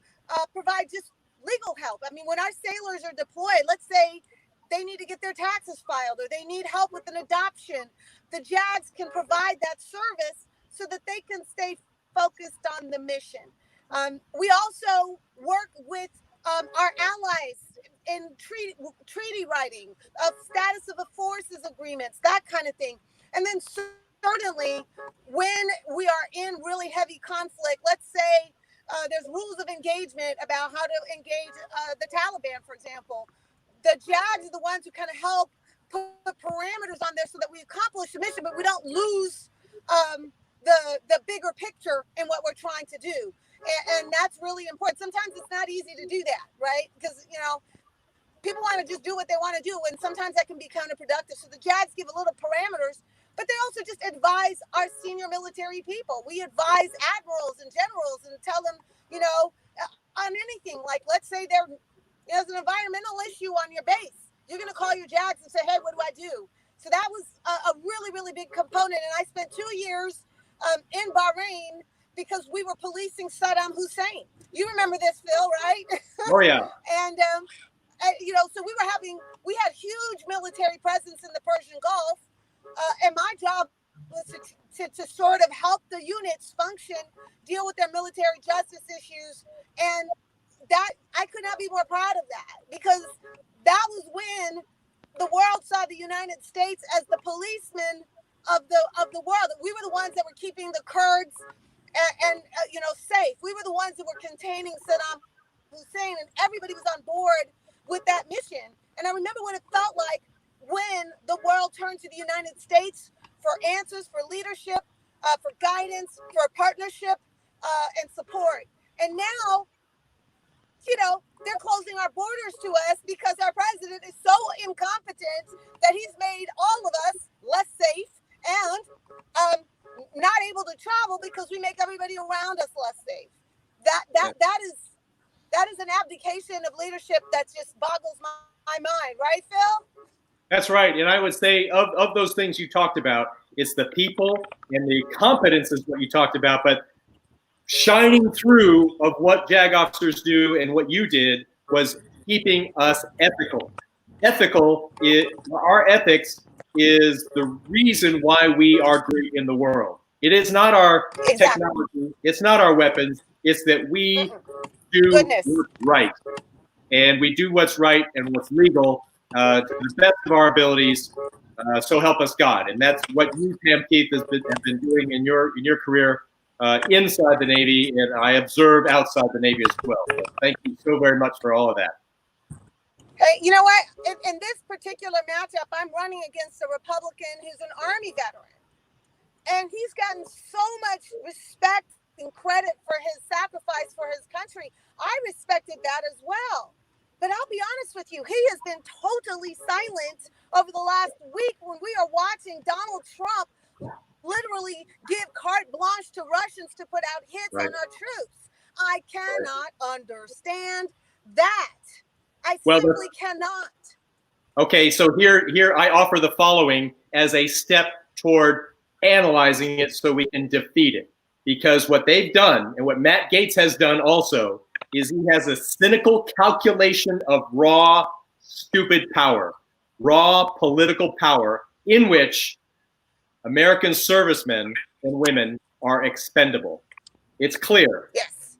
provide just legal help. I mean, when our sailors are deployed, let's say they need to get their taxes filed or they need help with an adoption, the JAGs can provide that service so that they can stay focused on the mission. We also work with our allies in treaty writing, of status of the forces agreements, that kind of thing. And then certainly when we are in really heavy conflict, let's say there's rules of engagement about how to engage the Taliban, for example. The JAGs are the ones who kind of help put parameters on there so that we accomplish the mission, but we don't lose the bigger picture in what we're trying to do. And that's really important. Sometimes it's not easy to do that, right? Because, you know, people want to just do what they want to do, and sometimes that can be counterproductive. So the JAGs give a little parameters, but they also just advise our senior military people. We advise admirals and generals and tell them, you know, on anything. Like, let's say there's an environmental issue on your base. You're going to call your JAGs and say, hey, what do I do? So that was a really, really big component. And I spent 2 years in Bahrain because we were policing Saddam Hussein. You remember this, Phil, right? Oh, yeah. And, you know, so we had huge military presence in the Persian Gulf. And my job was to sort of help the units function, deal with their military justice issues. And that, I could not be more proud of that, because that was when the world saw the United States as the policeman of the world. We were the ones that were keeping the Kurds and you know, safe. We were the ones that were containing Saddam Hussein, and everybody was on board with that mission. And I remember what it felt like when the world turned to the United States for answers, for leadership, for guidance, for partnership, and support. And now, you know, they're closing our borders to us because our president is so incompetent that he's made all of us less safe and not able to travel because we make everybody around us less safe. That is an abdication of leadership that just boggles my mind, right, Phil? That's right. And I would say of those things you talked about, it's the people and the competence is what you talked about, but shining through of what JAG officers do and what you did was keeping us ethical. Our ethics is the reason why we are great in the world. It is not our technology, it's not our weapons, it's that we do what's right. And we do what's right and what's legal to the best of our abilities, so help us God. And that's what you, Pam Keith, have been doing in your career inside the Navy, and I observe outside the Navy as well. So thank you so very much for all of that. Hey, you know what? In this particular matchup, I'm running against a Republican who's an Army veteran. And he's gotten so much respect and credit for his sacrifice for his country. I respected that as well. But I'll be honest with you, he has been totally silent over the last week when we are watching Donald Trump literally give carte blanche to Russians to put out hits on our troops. I cannot understand that. I simply cannot. Okay, so here I offer the following as a step toward analyzing it so we can defeat it. Because what they've done, and what Matt Gaetz has done also, is he has a cynical calculation of raw, stupid power, raw political power, in which American servicemen and women are expendable. It's clear. Yes.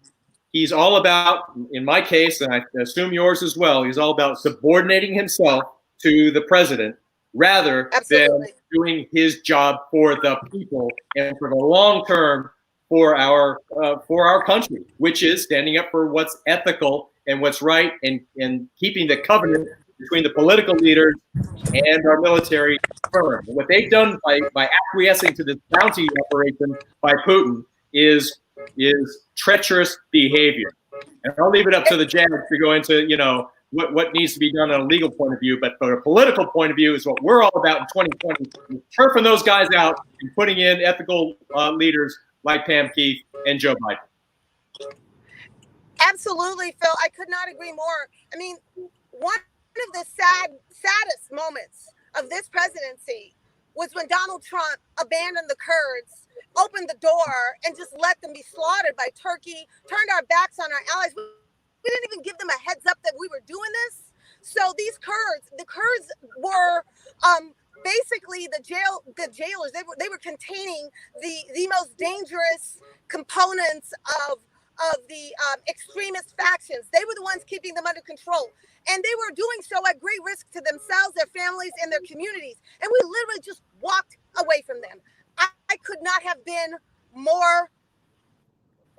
He's all about, in my case, and I assume yours as well, he's all about subordinating himself to the president rather than doing his job for the people and for the long term for our country, which is standing up for what's ethical and what's right, and keeping the covenant between the political leaders and our military firm. And what they've done by acquiescing to this bounty operation by Putin is treacherous behavior. And I'll leave it up to the JAG to go into, you know, what needs to be done on a legal point of view, but from a political point of view is what we're all about in 2020, turfing those guys out and putting in ethical leaders like Pam Keith and Joe Biden. Absolutely, Phil. I could not agree more. I mean, one of the saddest moments of this presidency was when Donald Trump abandoned the Kurds, opened the door, and just let them be slaughtered by Turkey, turned our backs on our allies. We didn't even give them a heads up that we were doing this. So these Kurds, the Kurds were basically the jailers. They were containing the most dangerous components of of the extremist factions. They were the ones keeping them under control. And they were doing so at great risk to themselves, their families, and their communities. And we literally just walked away from them. I could not have been more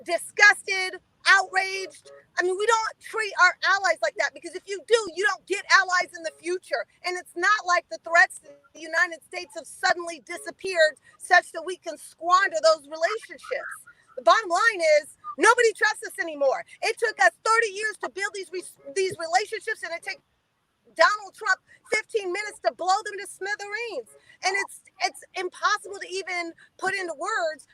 disgusted, outraged. I mean, we don't treat our allies like that, because if you do, you don't get allies in the future. And it's not like the threats to the United States have suddenly disappeared such that we can squander those relationships. The bottom line is nobody trusts us anymore. It took us 30 years to build these relationships, and it takes Donald Trump 15 minutes to blow them to smithereens. And it's impossible to even put into words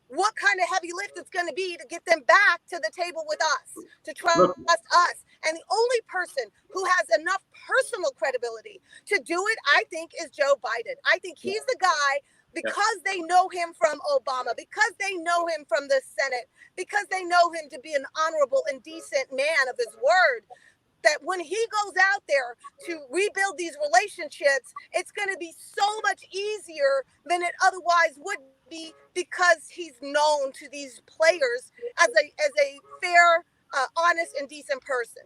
what kind of heavy lift it's going to be to get them back to the table with us, to trust us. And the only person who has enough personal credibility to do it, I think, is Joe Biden. I think he's the guy, because they know him from Obama, because they know him from the Senate, because they know him to be an honorable and decent man of his word, that when he goes out there to rebuild these relationships, it's going to be so much easier than it otherwise would be, because he's known to these players as a fair, honest, and decent person.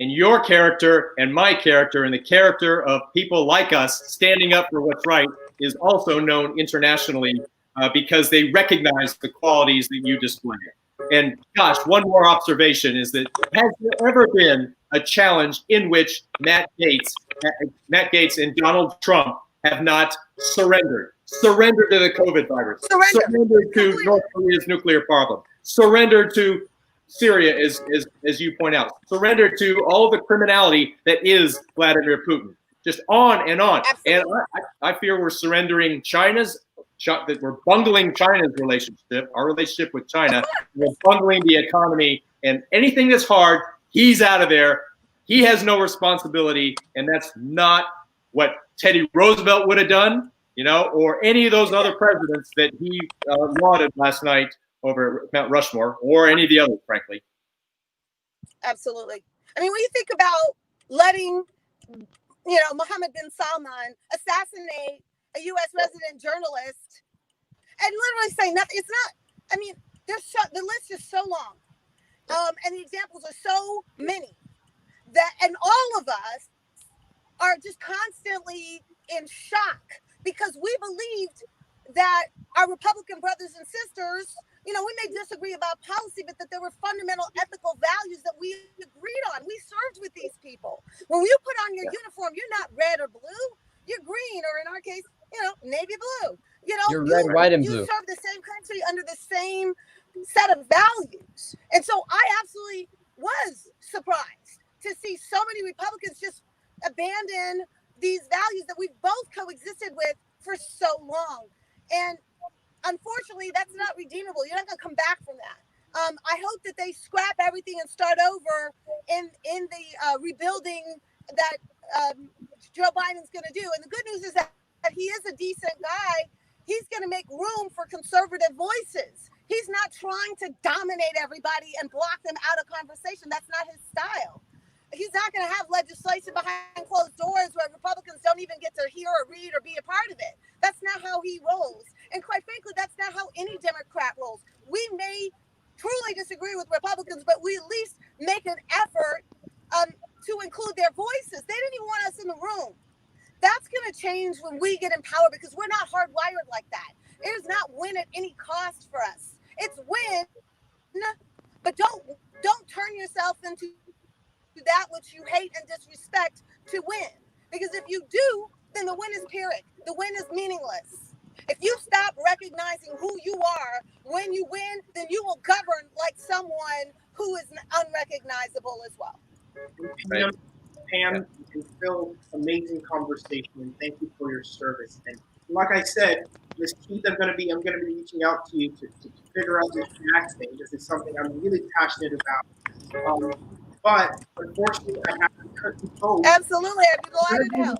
And your character and my character and the character of people like us standing up for what's right is also known internationally because they recognize the qualities that you display. And gosh, one more observation is that has there ever been a challenge in which Matt Gaetz and Donald Trump have not surrendered to the COVID virus, surrendered to North Korea's nuclear problem, surrendered to Syria, as you point out, surrendered to all the criminality that is Vladimir Putin, just on and on. Absolutely. And I fear we're surrendering that we're bungling China's relationship, our relationship with China. We're bungling the economy, and anything that's hard, he's out of there. He has no responsibility, and that's not what Teddy Roosevelt would have done, or any of those other presidents that he lauded last night over Mount Rushmore, or any of the others, frankly. Absolutely. I mean, when you think about letting, Mohammed bin Salman assassinate a U.S. resident journalist and literally say nothing, it's not, I mean, the list is so long, and the examples are so many, and all of us are just constantly in shock, because we believed that our Republican brothers and sisters, we may disagree about policy, but that there were fundamental ethical values that we agreed on. We served with these people. When you put on your uniform, you're not red or blue, you're green, or in our case, navy blue. You're red, white, and blue. You serve the same country under the same set of values. And so I absolutely was surprised to see so many Republicans just abandon these values that we've both coexisted with for so long. And unfortunately, that's not redeemable. You're not going to come back from that. I hope that they scrap everything and start over in the rebuilding that Joe Biden's going to do. And the good news is that he is a decent guy. He's going to make room for conservative voices. He's not trying to dominate everybody and block them out of conversation. That's not his style. He's not going to have legislation behind closed doors where Republicans don't even get to hear or read or be a part of it. That's not how he rolls. And quite frankly, that's not how any Democrat rolls. We may truly disagree with Republicans, but we at least make an effort to include their voices. They didn't even want us in the room. That's going to change when we get in power, because we're not hardwired like that. It is not win at any cost for us. It's win, but don't turn yourself into that which you hate and disrespect to win. Because if you do, then the win is Pyrrhic. The win is meaningless. If you stop recognizing who you are when you win, then you will govern like someone who is unrecognizable as well. Pam and Phil, amazing conversation, and thank you for your service. And like I said, Ms. Keith, I'm going to be reaching out to you to figure out this tax thing. This is something I'm really passionate about. But unfortunately, I have to cut you both. Absolutely, I'd be delighted to help.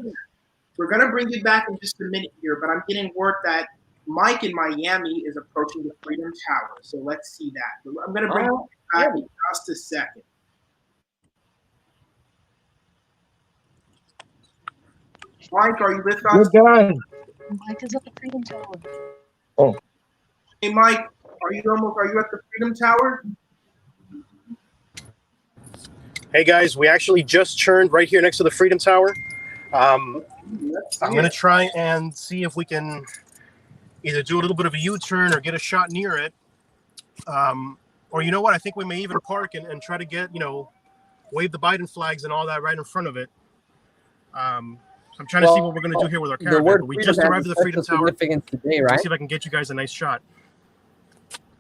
We're going to bring you back in just a minute here, but I'm getting word that Mike in Miami is approaching the Freedom Tower. So let's see that. I'm going to bring you back in just a second. Mike, are you with us? We're done. Mike is at the Freedom Tower. Oh. Hey, Mike, are you at the Freedom Tower? Hey guys, we actually just turned right here next to the Freedom Tower. I'm going to try and see if we can either do a little bit of a U-turn or get a shot near it. Or you know what? I think we may even park and try to get, wave the Biden flags and all that right in front of it. I'm trying to see what we're going to do here with our Caravan. But we just arrived at the Freedom Tower. Today, right? Let's see if I can get you guys a nice shot.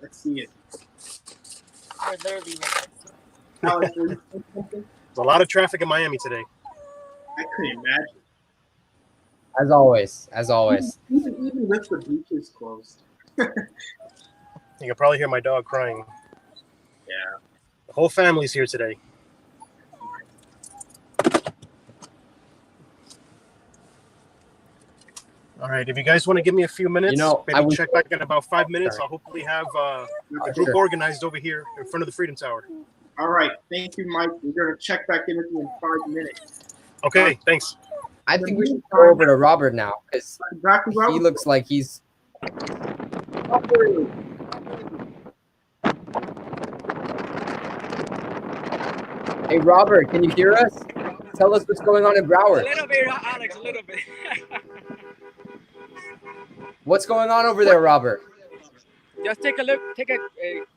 Let's see it. There's a lot of traffic in Miami today. I couldn't imagine. As always, as always. Even with the beaches closed. You can probably hear my dog crying. Yeah. The whole family's here today. All right, if you guys want to give me a few minutes, maybe check back in about 5 minutes. I'll hopefully have a group organized over here in front of the Freedom Tower. All right, thank you, Mike. We're going to check back in with you in 5 minutes. Okay, thanks. I think we should go over to Robert now because he looks like he's. Hey, Robert, can you hear us? Tell us what's going on in Broward. A little bit, Alex, a little bit. What's going on over there, Robert? Just take a look, take a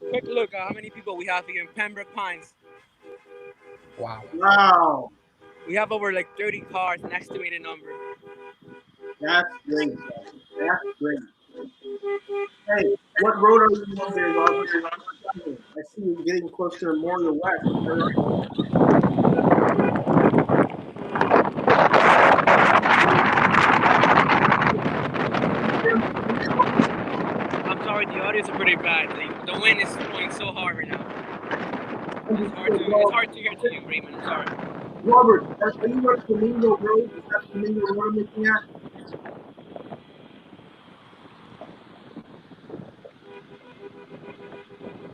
quick look at how many people we have here in Pembroke Pines. Wow. Wow. We have over like 30 cars, an estimated number. That's great. That's great. Hey, what road are you on there, Robert? I see you getting close to Memorial West. I'm sorry, the audio is pretty bad. The wind is blowing so hard right now. It's hard to hear to you, Raymond. I'm sorry. Robert, are you on Flamingo Road? Is that Flamingo Road I'm looking at?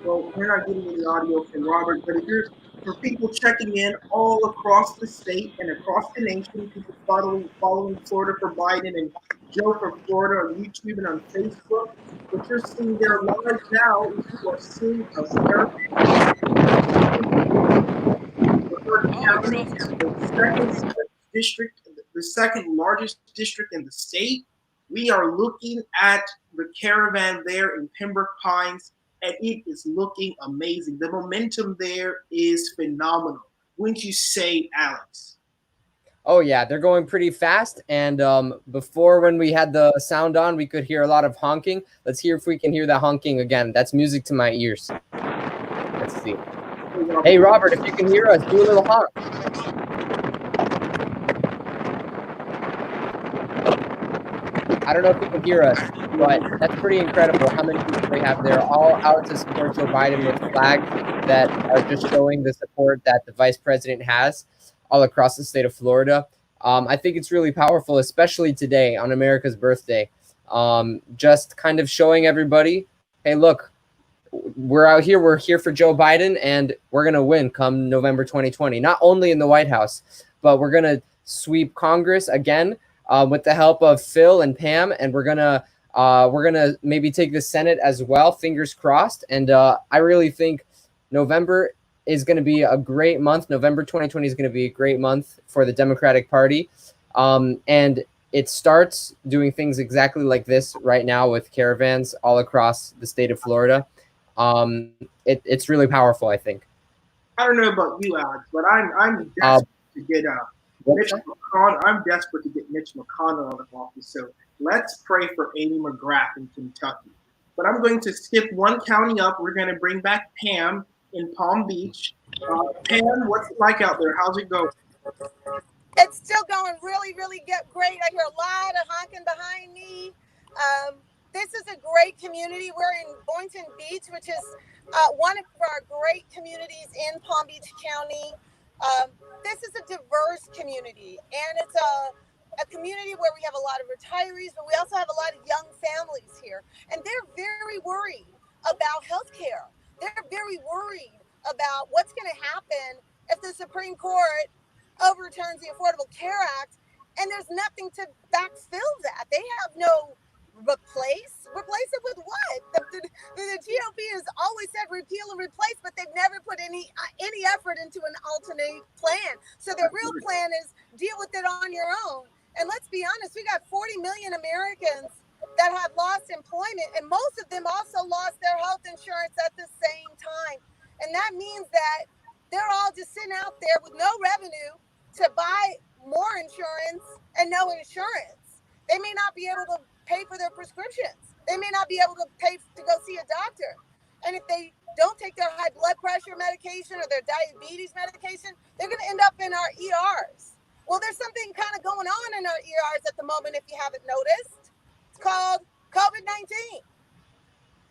Well, we're not getting any audio from Robert, but if you're for people checking in all across the state and across the nation, people following Florida for Biden and Joe for Florida on YouTube and on Facebook, what you're seeing there live now is you are seeing a Caravan. The second largest district in the state. We are looking at the Caravan there in Pembroke Pines, and it is looking amazing. The momentum there is phenomenal. Wouldn't you say, Alex? Oh, yeah, they're going pretty fast. And before, when we had the sound on, we could hear a lot of honking. Let's hear if we can hear that honking again. That's music to my ears. Let's see. Hey, Robert, if you can hear us, do a little honk. I don't know if you can hear us, but that's pretty incredible how many people we have there, all out to support Joe Biden with flags that are just showing the support that the vice president has all across the state of Florida. I think it's really powerful, especially today on America's birthday. Just kind of showing everybody, hey, look, we're out here. We're here for Joe Biden, and we're going to win come November 2020, not only in the White House, but we're going to sweep Congress again with the help of Phil and Pam, and we're gonna maybe take the Senate as well. Fingers crossed. And I really think November is going to be a great month. November 2020 is going to be a great month for the Democratic Party, and it starts doing things exactly like this right now with caravans all across the state of Florida. It's really powerful, I think. I don't know about you, Alex, but I'm desperate to get Mitch McConnell. I'm desperate to get Mitch McConnell out of office. So let's pray for Amy McGrath in Kentucky. But I'm going to skip one county up. We're going to bring back Pam in Palm Beach. Pam, what's it like out there? How's it going? It's still going really, really great. I hear a lot of honking behind me. This is a great community. We're in Boynton Beach, which is one of our great communities in Palm Beach County. This is a diverse community, and it's a community where we have a lot of retirees, but we also have a lot of young families here, and they're very worried about healthcare. They're very worried about what's going to happen if the Supreme Court overturns the Affordable Care Act, and there's nothing to backfill that. They have no Replace it with what? The GOP has always said repeal and replace, but they've never put any effort into an alternate plan. So their real plan is deal with it on your own. And let's be honest, we got 40 million Americans that have lost employment, and most of them also lost their health insurance at the same time. And that means that they're all just sitting out there with no revenue to buy more insurance and no insurance. They may not be able to pay for their prescriptions. They may not be able to pay to go see a doctor. And if they don't take their high blood pressure medication or their diabetes medication, they're going to end up in our ERs. Well, there's something kind of going on in our ERs at the moment, if you haven't noticed. It's called COVID-19.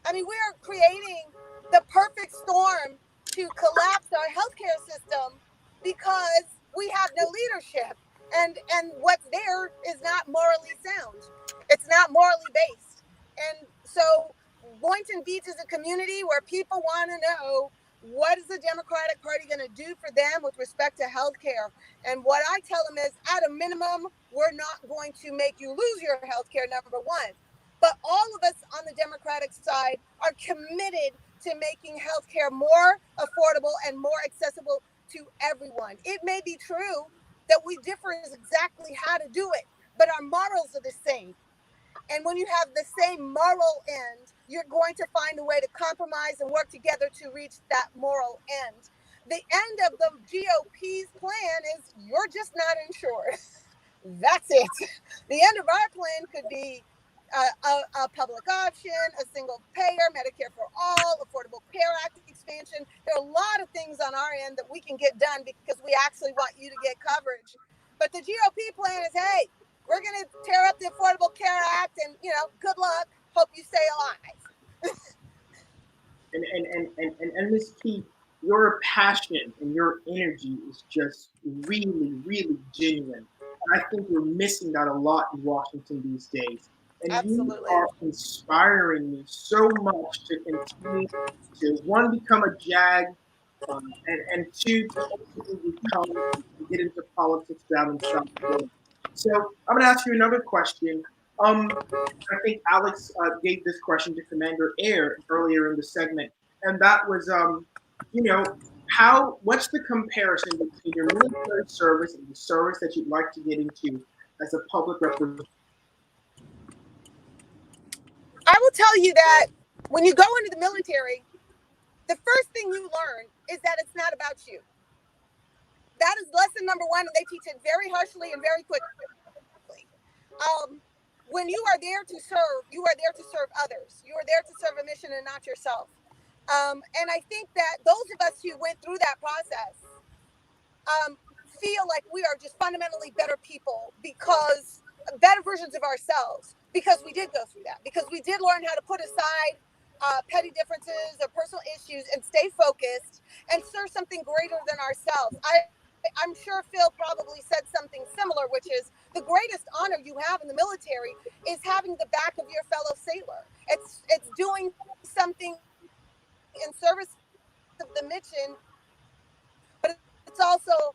I mean, we are creating the perfect storm to collapse our healthcare system because we have no leadership. And what's there is not morally sound. It's not morally based. And so Boynton Beach is a community where people want to know, what is the Democratic Party going to do for them with respect to healthcare? And what I tell them is, at a minimum, we're not going to make you lose your healthcare, number one. But all of us on the Democratic side are committed to making healthcare more affordable and more accessible to everyone. It may be true that we differ exactly how to do it, but our morals are the same. And when you have the same moral end, you're going to find a way to compromise and work together to reach that moral end. The end of the GOP's plan is you're just not insured. That's it. The end of our plan could be a public option, a single payer, Medicare for all, Affordable Care Act expansion. There are a lot of things on our end that we can get done because we actually want you to get coverage. But the GOP plan is, hey, we're going to tear up the Affordable Care Act and, good luck. Hope you stay alive. and Ms. Keith, your passion and your energy is just really, really genuine. And I think we're missing that a lot in Washington these days. And Absolutely. You are inspiring me so much to continue to, one, become a JAG, and two, to ultimately get into politics down in South Florida. So I'm going to ask you another question. I think Alex gave this question to Commander Air earlier in the segment, and that was, what's the comparison between your military service and the service that you'd like to get into as a public representative? I will tell you that when you go into the military, the first thing you learn is that it's not about you. That is lesson number one, and they teach it very harshly and very quickly. When you are there to serve, you are there to serve others. You are there to serve a mission and not yourself. And I think that those of us who went through that process feel like we are just fundamentally better people, because better versions of ourselves, because we did go through that, because we did learn how to put aside petty differences or personal issues and stay focused and serve something greater than ourselves. I'm sure Phil probably said something similar, which is the greatest honor you have in the military is having the back of your fellow sailor. It's doing something in service of the mission, but it's also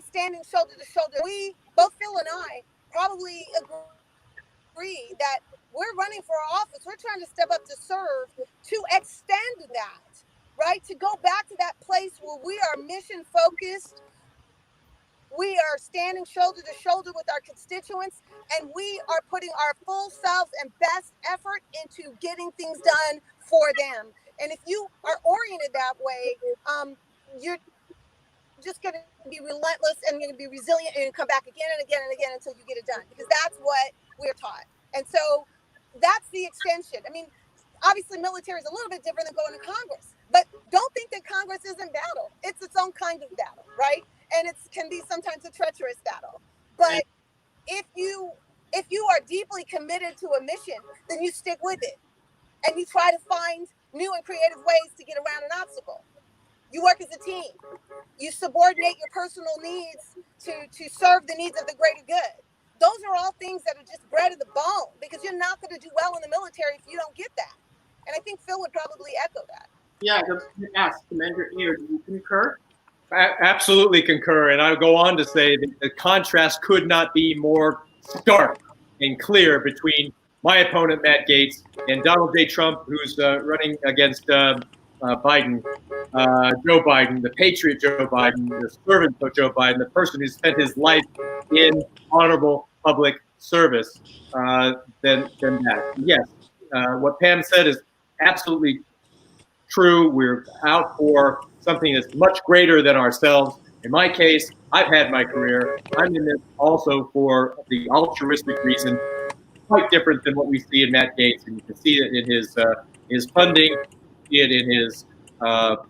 standing shoulder to shoulder. We, both Phil and I, probably agree that we're running for office. We're trying to step up to serve, to extend that, right? To go back to that place where we are mission focused. We are standing shoulder to shoulder with our constituents, and we are putting our full selves and best effort into getting things done for them. And if you are oriented that way, you're just going to be relentless and you're going to be resilient, and you're going to come back again and again and again until you get it done, because that's what we're taught. And so that's the extension. I mean, obviously military is a little bit different than going to Congress, but don't think that Congress isn't battle. It's its own kind of battle, right? And it can be sometimes a treacherous battle. But if you are deeply committed to a mission, then you stick with it, and you try to find new and creative ways to get around an obstacle. You work as a team. You subordinate your personal needs to serve the needs of the greater good. Those are all things that are just bred of the bone, because you're not going to do well in the military if you don't get that. And I think Phil would probably echo that. Yeah, I was going to ask Commander Air, do you concur? Absolutely concur. And I'll go on to say that the contrast could not be more stark and clear between my opponent, Matt Gaetz, and Donald J. Trump, who's running against Biden, Joe Biden, the patriot Joe Biden, the servant of Joe Biden, the person who spent his life in honorable public service, than that. Yes, what Pam said is absolutely true. We're out for something that's much greater than ourselves. In my case, I've had my career. I'm in this also for the altruistic reason, quite different than what we see in Matt Gaetz, and you can see it in his funding, see it in his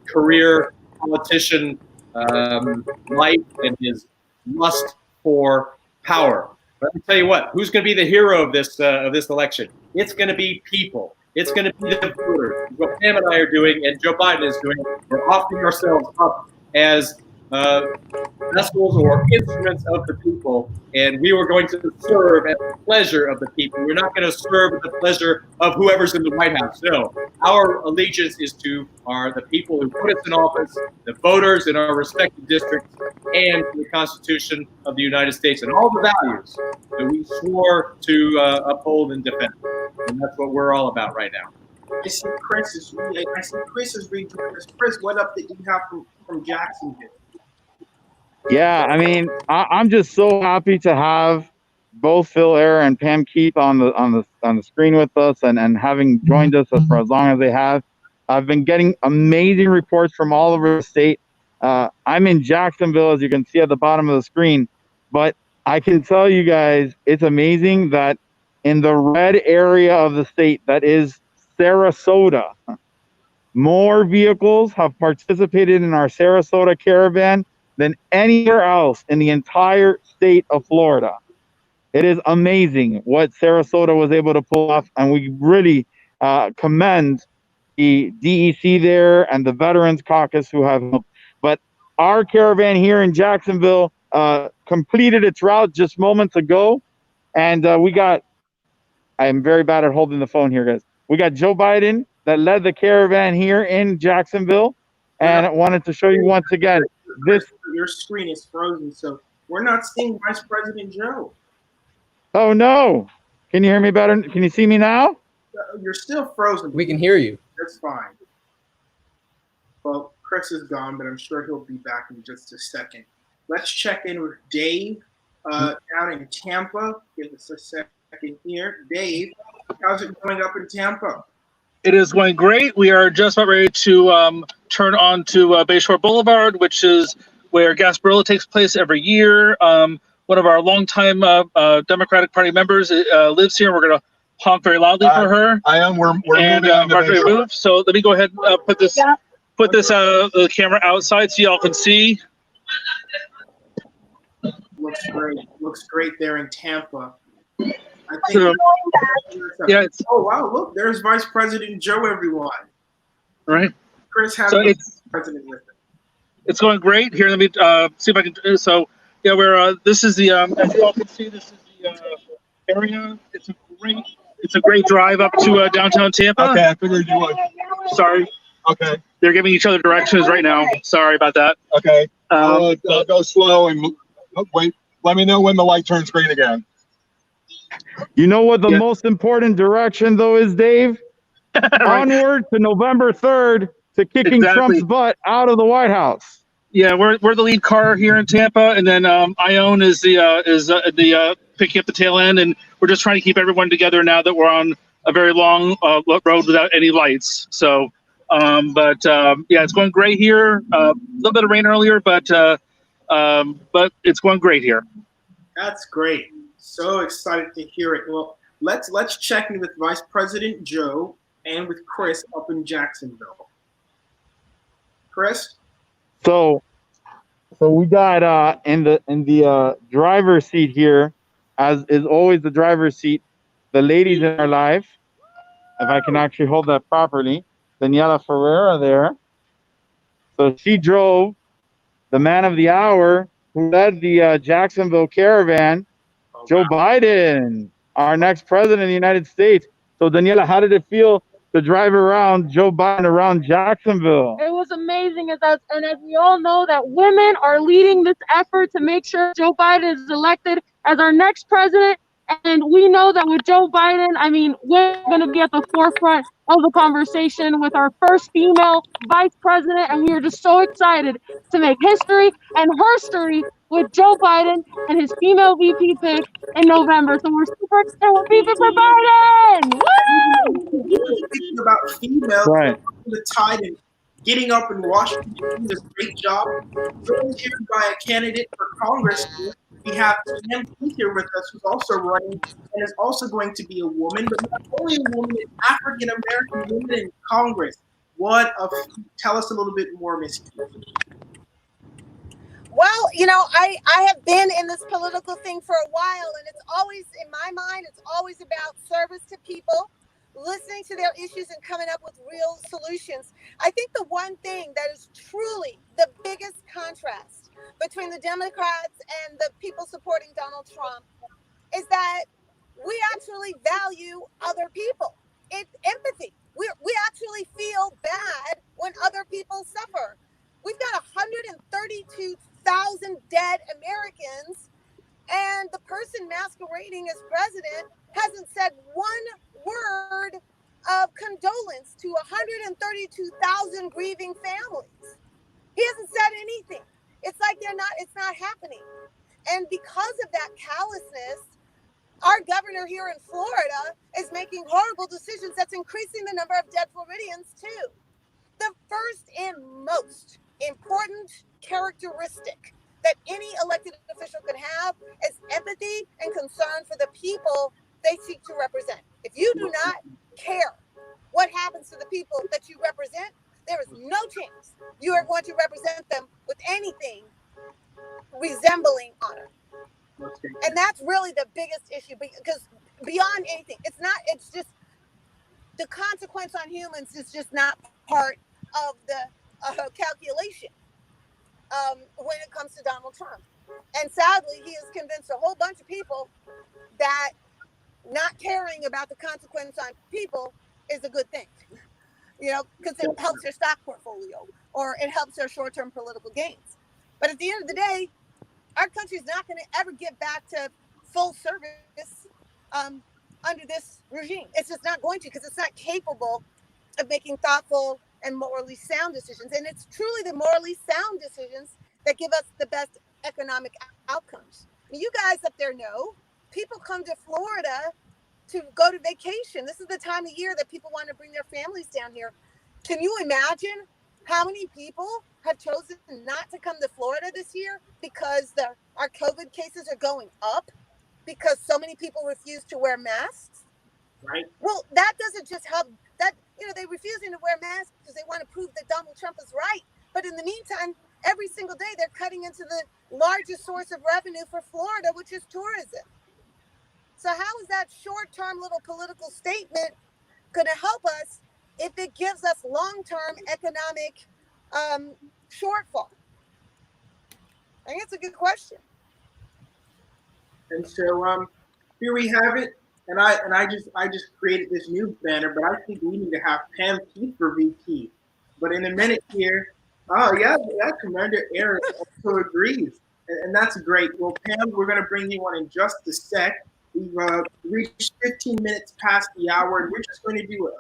career politician life, and his lust for power. But let me tell you what: who's going to be the hero of this election? It's going to be people. It's going to be the voters. What Pam and I are doing, and Joe Biden is doing, we're offering ourselves up as vessels or instruments of the people, and we were going to serve at the pleasure of the people. We're not going to serve at the pleasure of whoever's in the White House. No, our allegiance is to the people who put us in office, the voters in our respective districts, and to the Constitution of the United States and all the values that we swore to uphold and defend. And that's what we're all about right now. I see Chris is rejoining us. Chris, what up that you have from Jacksonville? Yeah, I mean, I'm just so happy to have both Phil Eyre and Pam Keith on the screen with us, and having joined us for as long as they have. I've been getting amazing reports from all over the state. I'm in Jacksonville, as you can see at the bottom of the screen, but I can tell you guys, it's amazing that in the red area of the state, that is Sarasota, more vehicles have participated in our Sarasota Caravan than anywhere else in the entire state of Florida. It is amazing what Sarasota was able to pull off, and we really commend the DEC there and the Veterans Caucus who have helped. But our caravan here in Jacksonville completed its route just moments ago, and we got, I'm very bad at holding the phone here, guys. We got Joe Biden that led the caravan here in Jacksonville, and I wanted to show you once again. Your screen is frozen, so we're not seeing Vice President Joe. Oh no! Can you hear me better? Can you see me now? You're still frozen. We can hear you. That's fine. Well, Chris is gone, but I'm sure he'll be back in just a second. Let's check in with Dave down in Tampa. Give us a second here. Dave, how's it going up in Tampa? It is going great. We are just about ready to turn on to Bayshore Boulevard, which is where Gasparilla takes place every year. One of our longtime Democratic Party members lives here. We're going to honk very loudly for her. I am. We're moving on to Bayshore. Move. So let me go ahead and put this the camera outside so y'all can see. Looks great. Looks great there in Tampa. I think. So, yeah. Oh wow! Look, there's Vice President Joe. Everyone. Right. Chris has Vice President with him. It's going great. Here, let me see if I can. So yeah, we're this is the as you all can see, this is the area. It's a great drive up to downtown Tampa. Okay, I figured you would. Sorry. Okay. They're giving each other directions right now. Sorry about that. Okay. I'll go slow and wait. Let me know when the light turns green again. You know what the most important direction, though, is, Dave? Right. Onward to November 3rd to kicking Trump's butt out of the White House. Yeah, we're the lead car here in Tampa, and then Ione is the picking up the tail end, and we're just trying to keep everyone together now that we're on a very long road without any lights. So, yeah, it's going great here. A little bit of rain earlier, but it's going great here. That's great. So excited to hear it. Well, let's check in with Vice President Joe and with Chris up in Jacksonville. Chris? So we got in the driver's seat here, as is always the driver's seat, the ladies in our life. If I can actually hold that properly, Daniela Ferreira there. So she drove the man of the hour who led the Jacksonville Caravan, Joe Biden, our next president of the United States. So Daniela, how did it feel to drive around Joe Biden around Jacksonville? It was amazing, and as we all know, that women are leading this effort to make sure Joe Biden is elected as our next president. And we know that with Joe Biden, I mean, we're going to be at the forefront of the conversation with our first female vice president. And we are just so excited to make history and herstory with Joe Biden and his female VP pick in November. So we're super excited. We're beeping for Biden. Woo! Speaking about females, Right. the tide and getting up in Washington doing this great job. Joined here by a candidate for Congress. We have Sam Keith here with us, who's also running and is also going to be a woman, but not only a woman, an African American woman in Congress. Tell us a little bit more, Miss Keith. Well, I have been in this political thing for a while, and it's always, in my mind, it's always about service to people, listening to their issues and coming up with real solutions. I think the one thing that is truly the biggest contrast between the Democrats and the people supporting Donald Trump is that we actually value other people. It's empathy. We actually feel bad when other people suffer. We've got 132,000 dead Americans, and the person masquerading as president hasn't said one word of condolence to 132,000 grieving families. He hasn't said anything. It's like it's not happening. And because of that callousness, our governor here in Florida is making horrible decisions that's increasing the number of dead Floridians too. The first and most important characteristic that any elected official could have is empathy and concern for the people they seek to represent. If you do not care what happens to the people that you represent, there is no chance you are going to represent them with anything resembling honor. And that's really the biggest issue, because beyond anything, it's just the consequence on humans is just not part of the calculation when it comes to Donald Trump. And sadly, he has convinced a whole bunch of people that not caring about the consequence on people is a good thing, because it helps their stock portfolio or it helps their short-term political gains. But at the end of the day, our country is not going to ever get back to full service under this regime. It's just not going to, because it's not capable of making thoughtful and morally sound decisions. And it's truly the morally sound decisions that give us the best economic outcomes. You guys up there know people come to Florida to go to vacation. This is the time of year that people want to bring their families down here. Can you imagine how many people have chosen not to come to Florida this year because our COVID cases are going up, because so many people refuse to wear masks? Right. Well, that doesn't just help. They're refusing to wear masks because they want to prove that Donald Trump is right. But in the meantime, every single day they're cutting into the largest source of revenue for Florida, which is tourism. So how is that short-term little political statement going to help us if it gives us long-term economic shortfall? I think it's a good question. And so here we have it. And I just created this new banner, but I think we need to have Pam Keith for VP. But in a minute here, Commander Aaron also agrees, and that's great. Well, Pam, we're going to bring you on in just a sec. We've reached 15 minutes past the hour, and we're just going to do a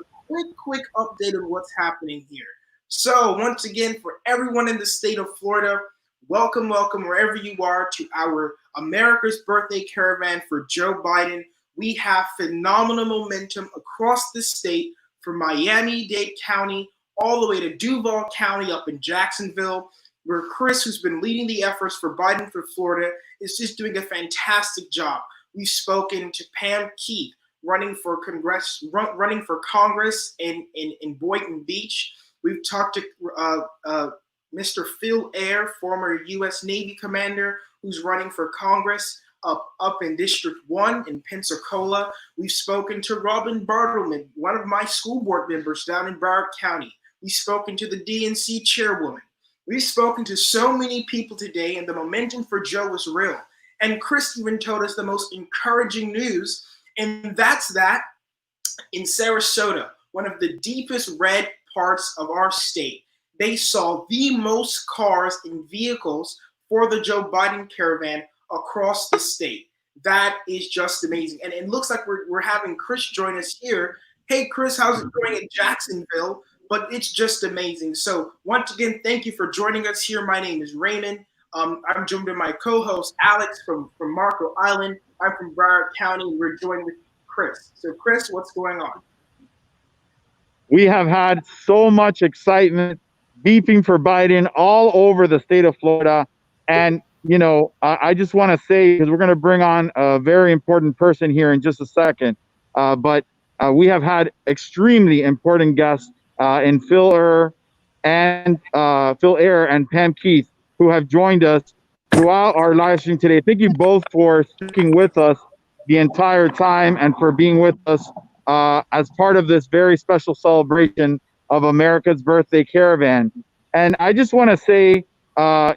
quick update of what's happening here. So once again, for everyone in the state of Florida, welcome wherever you are to our America's Birthday Caravan for Joe Biden. We have phenomenal momentum across the state, from Miami-Dade County all the way to Duval County up in Jacksonville, where Chris, who's been leading the efforts for Biden for Florida, is just doing a fantastic job. We've spoken to Pam Keith, running for Congress in Boynton Beach. We've talked to Mr. Phil Ayer, former U.S. Navy commander, who's running for Congress up in District 1 in Pensacola. We've spoken to Robin Bartleman, one of my school board members down in Broward County. We've spoken to the DNC chairwoman. We've spoken to so many people today, and the momentum for Joe is real. And Chris even told us the most encouraging news, and that's that in Sarasota, one of the deepest red parts of our state, they saw the most cars and vehicles for the Joe Biden caravan across the state. that is just amazing. And it looks like we're having Chris join us here. Hey, Chris, how's it going in Jacksonville? But it's just amazing. So once again, thank you for joining us here. My name is Raymond. I'm joined by my co-host, Alex from Marco Island. I'm from Broward County, and we're joined with Chris. So Chris, what's going on? We have had so much excitement beefing for Biden all over the state of Florida. And, you know, I just want to say, because we're going to bring on a very important person here in just a second, but we have had extremely important guests in Phil Eyre and Pam Keith, who have joined us throughout our live stream today. Thank you both for sticking with us the entire time and for being with us as part of this very special celebration of America's Birthday Caravan. And I just want to say,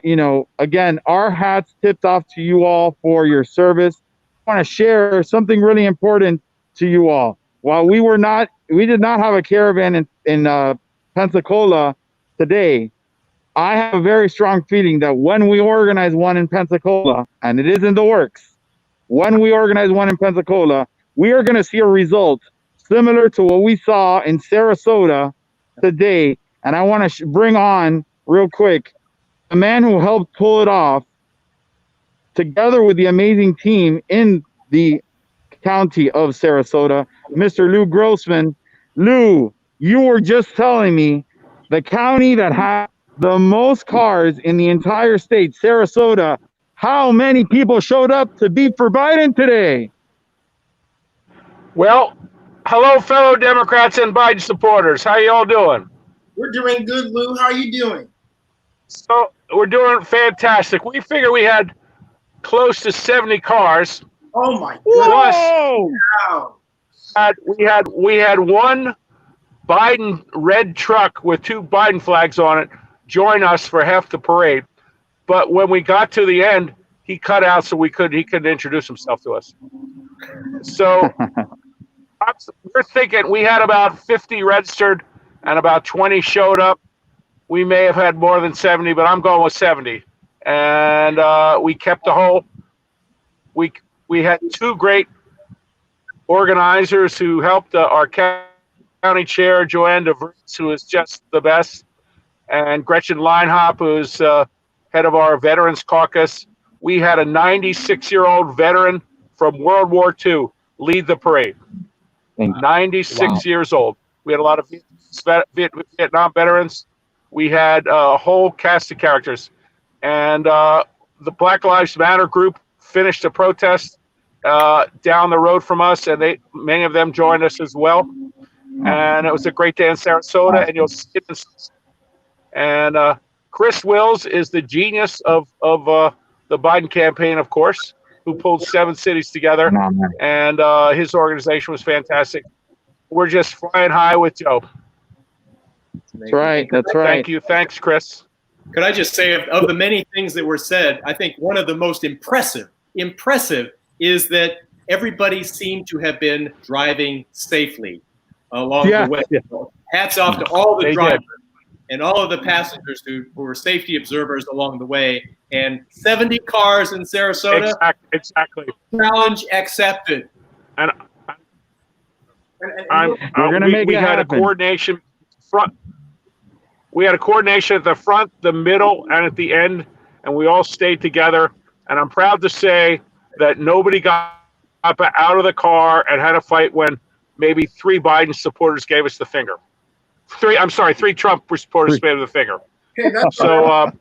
you know, again, our hats tipped off to you all for your service. I want to share something really important to you all. While we did not have a caravan in Pensacola today, I have a very strong feeling that when we organize one in Pensacola, and it is in the works, when we organize one in Pensacola, we are going to see a result similar to what we saw in Sarasota today. And I want to bring on real quick the man who helped pull it off, together with the amazing team in the county of Sarasota, Mr. Lou Grossman. Lou, you were just telling me the county that had the most cars in the entire state, Sarasota, how many people showed up to beat for Biden today? Well, hello, fellow Democrats and Biden supporters. How you all doing? We're doing good, Lou. How are you doing? So we're doing fantastic. We figure we had close to 70 cars. Oh my Plus, goodness! we had one Biden red truck with two Biden flags on it join us for half the parade. But when we got to the end, he cut out so he couldn't introduce himself to us. So we're thinking we had about 50 registered and about 20 showed up. We may have had more than 70, but I'm going with 70. And we kept the whole. We had two great organizers who helped our county chair, Joanne DeVries, who is just the best, and Gretchen Leinhop, who's head of our Veterans Caucus. We had a 96-year-old veteran from World War II lead the parade. 96 years old. We had a lot of Vietnam veterans. We had a whole cast of characters. And the Black Lives Matter group finished a protest down the road from us, and many of them joined us as well. And it was a great day in Sarasota, and you'll see it. And Chris Wills is the genius of the Biden campaign, of course, who pulled 7 cities together, and his organization was fantastic. We're just flying high with Joe. That's right. That's right. Thank you. Thanks, Chris. Could I just say, of the many things that were said, I think one of the most impressive is that everybody seemed to have been driving safely along the way. Yeah. Hats off to all the drivers and all of the passengers who were safety observers along the way. And 70 cars in Sarasota. Exactly. Challenge accepted. And we're going to make it happen. We had a coordination front. We had a coordination at the front, the middle, and at the end, and we all stayed together. And I'm proud to say that nobody got up out of the car and had a fight when maybe 3 Biden supporters gave us the finger. 3 Trump supporters gave us the finger. Okay, so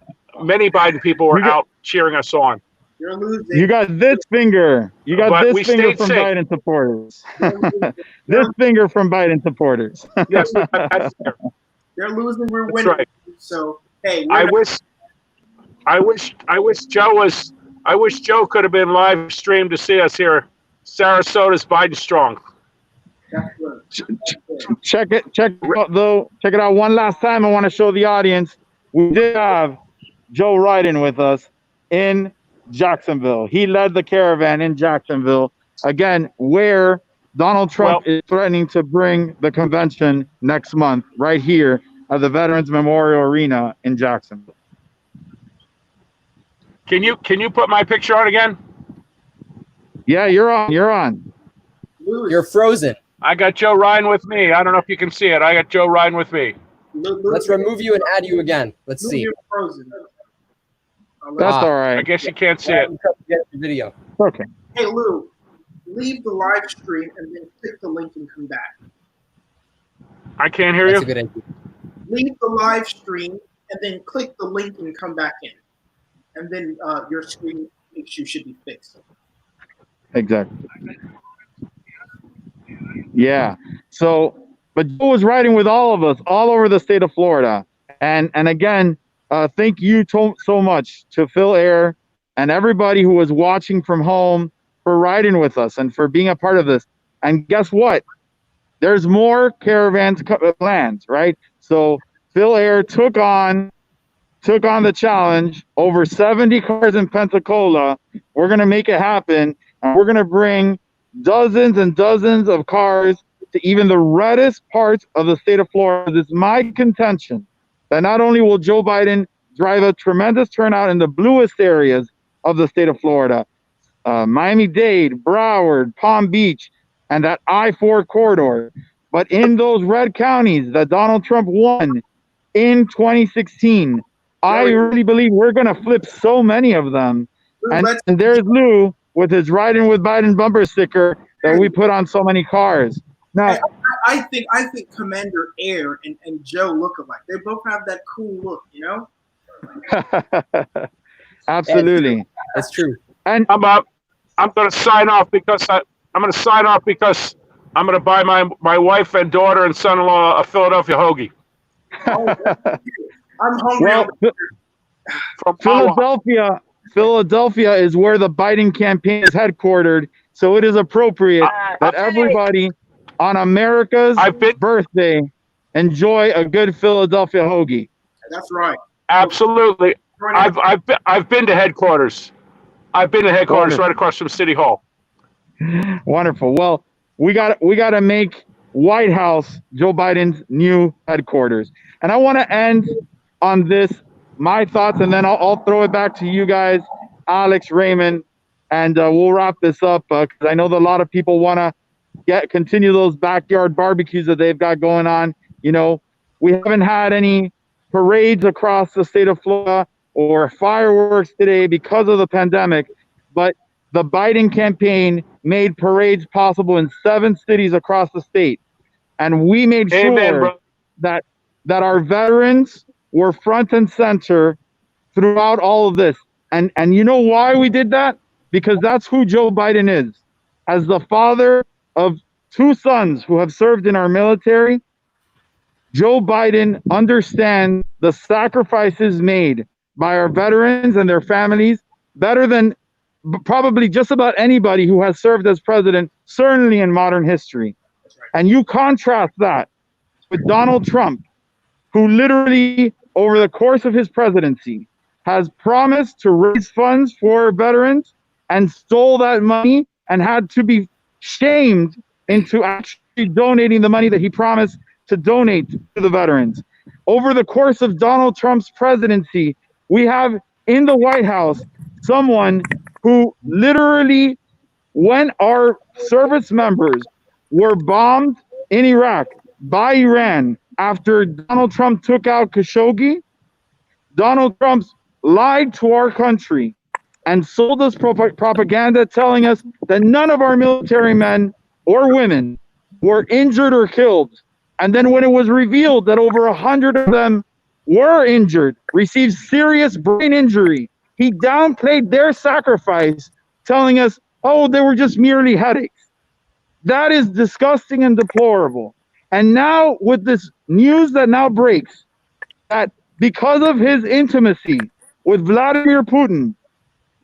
many Biden people were out cheering us on. You're losing. You got this finger. You got this finger from Biden supporters. This finger from Biden supporters. Yes, we got that finger. They're losing. We're winning. That's right. So hey, I wish Joe could have been live streamed to see us here. Sarasota's Biden strong. Check it out one last time. I want to show the audience we did have Joe Biden with us in Jacksonville. He led the caravan in Jacksonville, again, where Donald Trump is threatening to bring the convention next month, right here at the Veterans Memorial Arena in Jacksonville. Can you put my picture on again? Yeah, you're on. You're on. You're frozen. I got Joe riding with me. I don't know if you can see it. I got Joe riding with me. Let's remove you and add you again. Let's see. You're frozen. That's all right. I guess you can't see it. Get the video. Okay. Hey, Lou, leave the live stream and then click the link and come back. I can't hear That's you. a good idea. Leave the live stream and then click the link and come back in. And then your screen issue should be fixed. Exactly. Yeah. So, but Joe was riding with all of us all over the state of Florida. And again, thank you so much to Phil Air and everybody who was watching from home for riding with us and for being a part of this. And guess what? There's more caravans planned, right? So Phil Air took on the challenge. Over 70 cars in Pensacola. We're going to make it happen. And we're going to bring dozens and dozens of cars to even the reddest parts of the state of Florida. It's my contention that not only will Joe Biden drive a tremendous turnout in the bluest areas of the state of Florida, Miami-Dade, Broward, Palm Beach, and that I-4 corridor, but in those red counties that Donald Trump won in 2016, I really believe we're going to flip so many of them. And there's Lou with his riding with Biden bumper sticker that we put on so many cars. Now, I think Commander Air and Joe look alike. They both have that cool look, you know? Absolutely. That's true. And I'm going to sign off because I'm going to buy my wife and daughter and son-in-law a Philadelphia hoagie. I'm hungry. Well, Philadelphia is where the Biden campaign is headquartered, so it is appropriate that everybody on America's birthday enjoy a good Philadelphia hoagie. That's right. Absolutely. I've been to headquarters. I've been to headquarters right across from City Hall. Wonderful. Well, we got to make White House Joe Biden's new headquarters. And I want to end on this, my thoughts, and then I'll throw it back to you guys, Alex, Raymond, and we'll wrap this up because I know that a lot of people want to continue those backyard barbecues that they've got going on. You know, we haven't had any parades across the state of Florida or fireworks today because of the pandemic, but the Biden campaign made parades possible in 7 cities across the state. And we made sure that our veterans were front and center throughout all of this. And you know why we did that? Because that's who Joe Biden is. As the father of 2 sons who have served in our military, Joe Biden understands the sacrifices made by our veterans and their families better than probably just about anybody who has served as president, certainly in modern history. And you contrast that with Donald Trump, who literally, over the course of his presidency, has promised to raise funds for veterans and stole that money and had to be shamed into actually donating the money that he promised to donate to the veterans. Over the course of Donald Trump's presidency, we have in the White House someone who literally, when our service members were bombed in Iraq by Iran after Donald Trump took out Khashoggi, Donald Trump lied to our country and sold us propaganda telling us that none of our military men or women were injured or killed. And then when it was revealed that over 100 of them were injured, received serious brain injury, he downplayed their sacrifice, telling us, oh, they were just merely headaches. That is disgusting and deplorable. And now with this news that now breaks, that because of his intimacy with Vladimir Putin,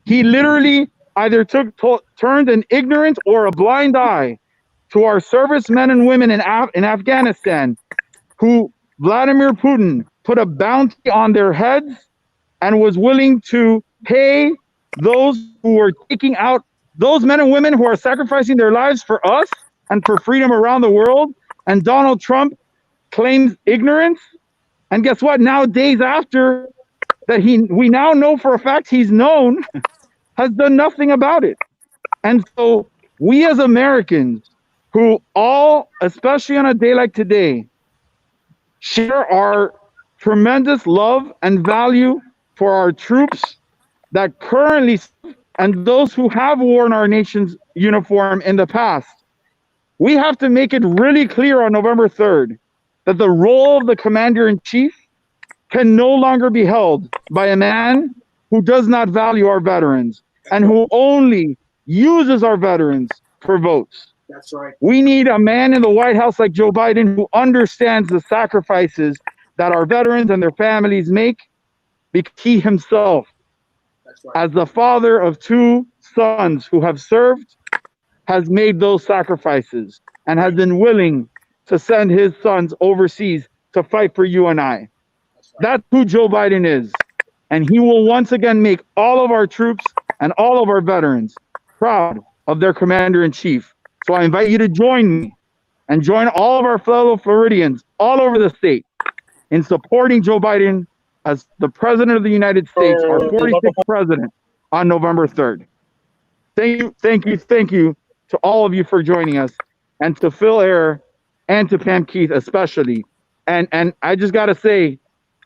he literally either turned an ignorant or a blind eye to our servicemen and women in Afghanistan, who Vladimir Putin put a bounty on their heads and was willing to pay those who were taking out those men and women who are sacrificing their lives for us and for freedom around the world. And Donald Trump claims ignorance. And guess what? Now, days after that, we now know for a fact he's known, has done nothing about it. And so we as Americans who all, especially on a day like today, share our tremendous love and value for our troops that currently and those who have worn our nation's uniform in the past. We have to make it really clear on November 3rd that the role of the commander in chief can no longer be held by a man who does not value our veterans and who only uses our veterans for votes. That's right. We need a man in the White House like Joe Biden who understands the sacrifices that our veterans and their families make, because he himself, as the father of two sons who have served, has made those sacrifices and has been willing to send his sons overseas to fight for you and I. That's who Joe Biden is. And he will once again make all of our troops and all of our veterans proud of their commander in chief. So I invite you to join me and join all of our fellow Floridians all over the state in supporting Joe Biden as the president of the United States, our 46th president, on November 3rd. Thank you to all of you for joining us, and to Phil Ayer and to Pam Keith especially. And I just got to say,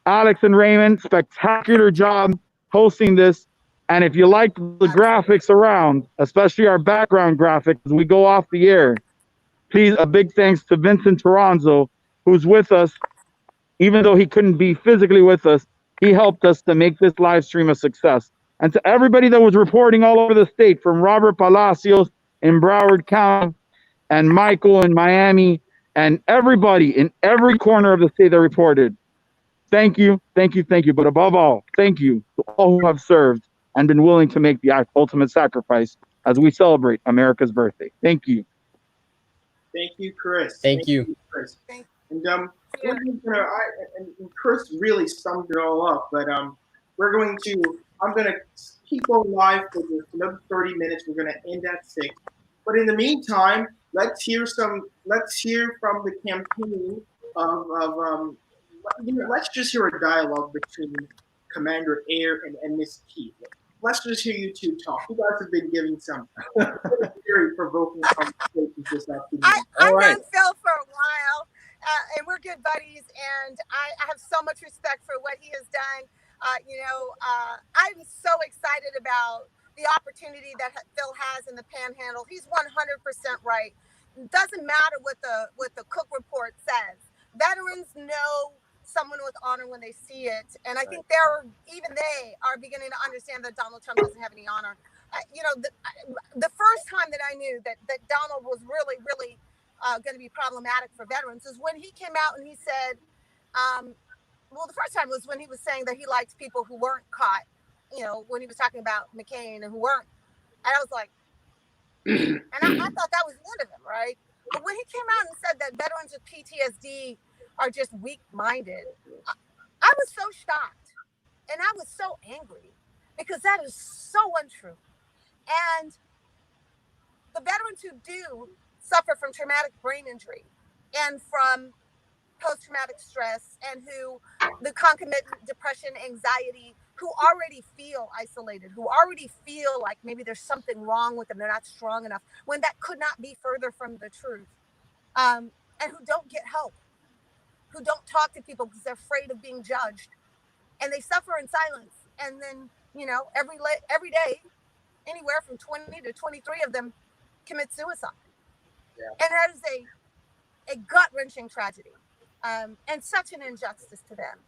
Alex and Raymond, spectacular job hosting this. And if you like the graphics around, especially our background graphics as we go off the air, please, a big thanks to Vincent Toronzo, who's with us. Even though he couldn't be physically with us, he helped us to make this live stream a success. And to everybody that was reporting all over the state, from Robert Palacios in Broward County and Michael in Miami, and everybody in every corner of the state that reported, thank you. But above all, thank you to all who have served and been willing to make the ultimate sacrifice as we celebrate America's birthday. Thank you. Thank you, Chris. Thank you, Chris. And and Chris really summed it all up. But I'm gonna keep going live for just another 30 minutes. We're gonna end at 6. But in the meantime, let's hear from the campaign of let's just hear a dialogue between Commander Ayer and Miss Keith. Let's just hear you two talk. You guys have been giving some very provoking conversations this afternoon. I've known Phil for a while, and we're good buddies, and I have so much respect for what he has done. I'm so excited about the opportunity that Phil has in the Panhandle. He's 100% right. It doesn't matter what the Cook report says. Veterans know someone with honor when they see it, and I think they are beginning to understand that Donald Trump doesn't have any honor. The first time that I knew that Donald was really going to be problematic for veterans is when he came out and he said, the first time was when he was saying that he liked people who weren't caught, when he was talking about McCain and who weren't. And I was like, and I thought that was the end of him, right? But when he came out and said that veterans with PTSD are just weak-minded, I was so shocked and I was so angry because that is so untrue. And the veterans who do suffer from traumatic brain injury and from post-traumatic stress and who the concomitant depression, anxiety, who already feel isolated, who already feel like maybe there's something wrong with them, they're not strong enough, when that could not be further from the truth, and who don't get help, who don't talk to people because they're afraid of being judged, and they suffer in silence. And then, every day, anywhere from 20 to 23 of them commit suicide. Yeah. And that is a gut-wrenching tragedy, and such an injustice to them.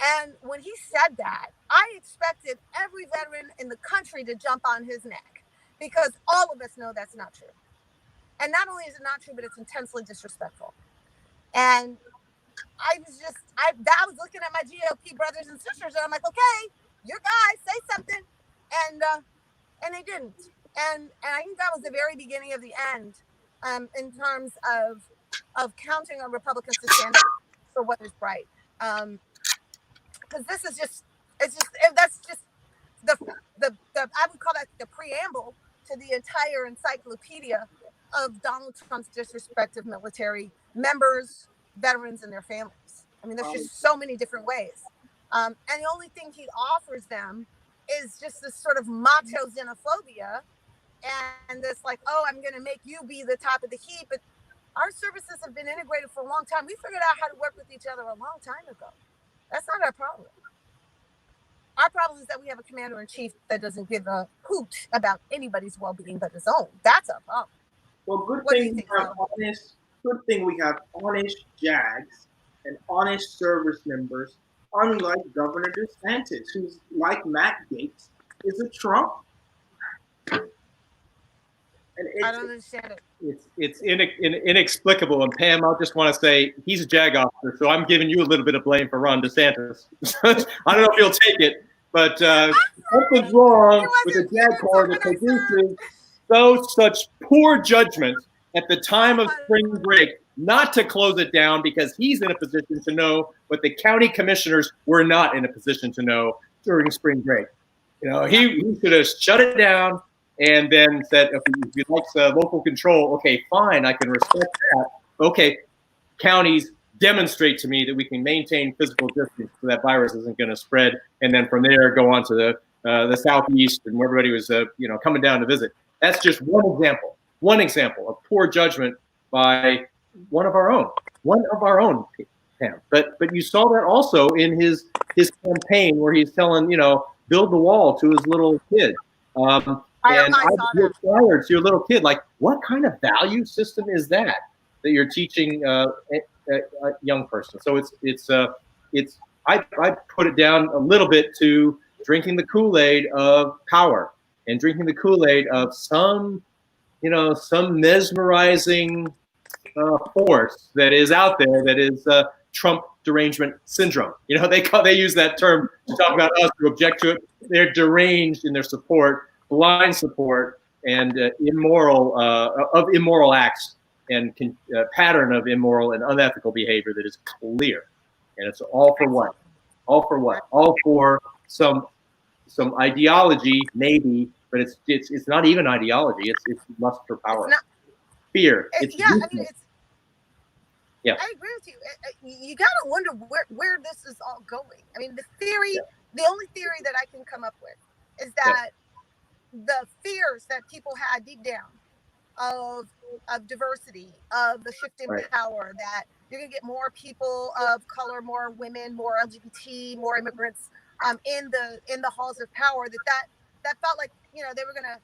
And when he said that, I expected every veteran in the country to jump on his neck, because all of us know that's not true. And not only is it not true, but it's intensely disrespectful. And I was looking at my GOP brothers and sisters, and I'm like, okay, your guys, say something. And they didn't. And I think that was the very beginning of the end, in terms of counting on Republicans to stand up for what is right. Because that's just the I would call that the preamble to the entire encyclopedia of Donald Trump's disrespect of military members, veterans, and their families. I mean, there's just so many different ways. And the only thing he offers them is just this sort of macho xenophobia and it's like, oh, I'm going to make you be the top of the heap. But our services have been integrated for a long time. We figured out how to work with each other a long time ago. That's not our problem. Our problem is that we have a commander in chief that doesn't give a hoot about anybody's well-being but his own. That's our problem. Well, What do you think, Phil? good thing we have honest JAGs and honest service members, unlike Governor DeSantis, who's like Matt Gaetz, is a Trump. And I don't understand it. It's inexplicable. And Pam, I just want to say he's a JAG officer, so I'm giving you a little bit of blame for Ron DeSantis. I don't know if he'll take it, but something's wrong with a JAG corps that produces such poor judgment at the time of spring break not to close it down because he's in a position to know what the county commissioners were not in a position to know during spring break. You know, he should have shut it down and then said, if he likes local control, okay, fine, I can respect that. Okay, counties, demonstrate to me that we can maintain physical distance so that virus isn't going to spread, and then from there go on to the southeast and where everybody was, coming down to visit. That's just one example of poor judgment by one of our own, Pam. But you saw that also in his campaign where he's telling, build the wall to his little kid. And you're fired to your little kid. Like, what kind of value system is that you're teaching a young person? So I put it down a little bit to drinking the Kool-Aid of power and drinking the Kool-Aid of some mesmerizing force that is out there that is Trump derangement syndrome. They use that term to talk about us who object to it. They're deranged in their support. Blind support and immoral acts and pattern of immoral and unethical behavior that is clear, and it's all for what? All for some ideology, maybe, but it's not even ideology. It's lust for power, fear. I agree with you. You gotta wonder where this is all going. I mean, the only theory that I can come up with is that the fears that people had deep down of diversity, of the shift in power, that you're gonna get more people of color, more women, more LGBT, more immigrants in the halls of power, that felt like we're gonna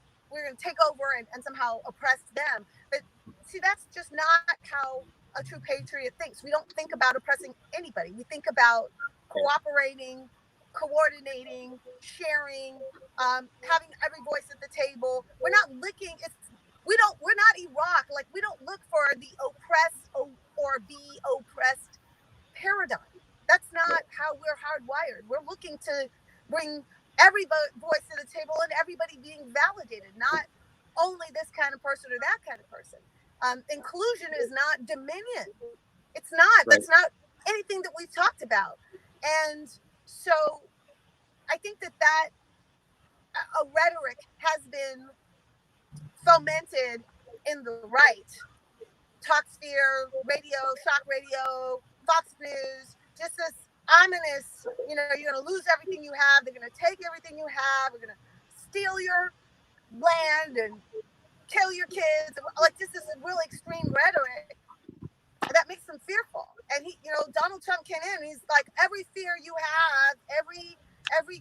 take over and somehow oppress them. But see, that's just not how a true patriot thinks. We don't think about oppressing anybody. We think about cooperating, coordinating, sharing, having every voice at the table. We're not Iraq. Like, we don't look for the oppressed or be oppressed paradigm. That's not how we're hardwired. We're looking to bring every voice to the table and everybody being validated, not only this kind of person or that kind of person. Inclusion is not dominion. It's not. That's not anything that we've talked about. And so I think that a rhetoric has been fomented in the right. Talksphere, radio, shock radio, Fox News, just this ominous, you're going to lose everything you have. They're going to take everything you have. They're going to steal your land and kill your kids. Like, just this really extreme rhetoric that makes them fearful. And Donald Trump came in and he's like, every fear you have, every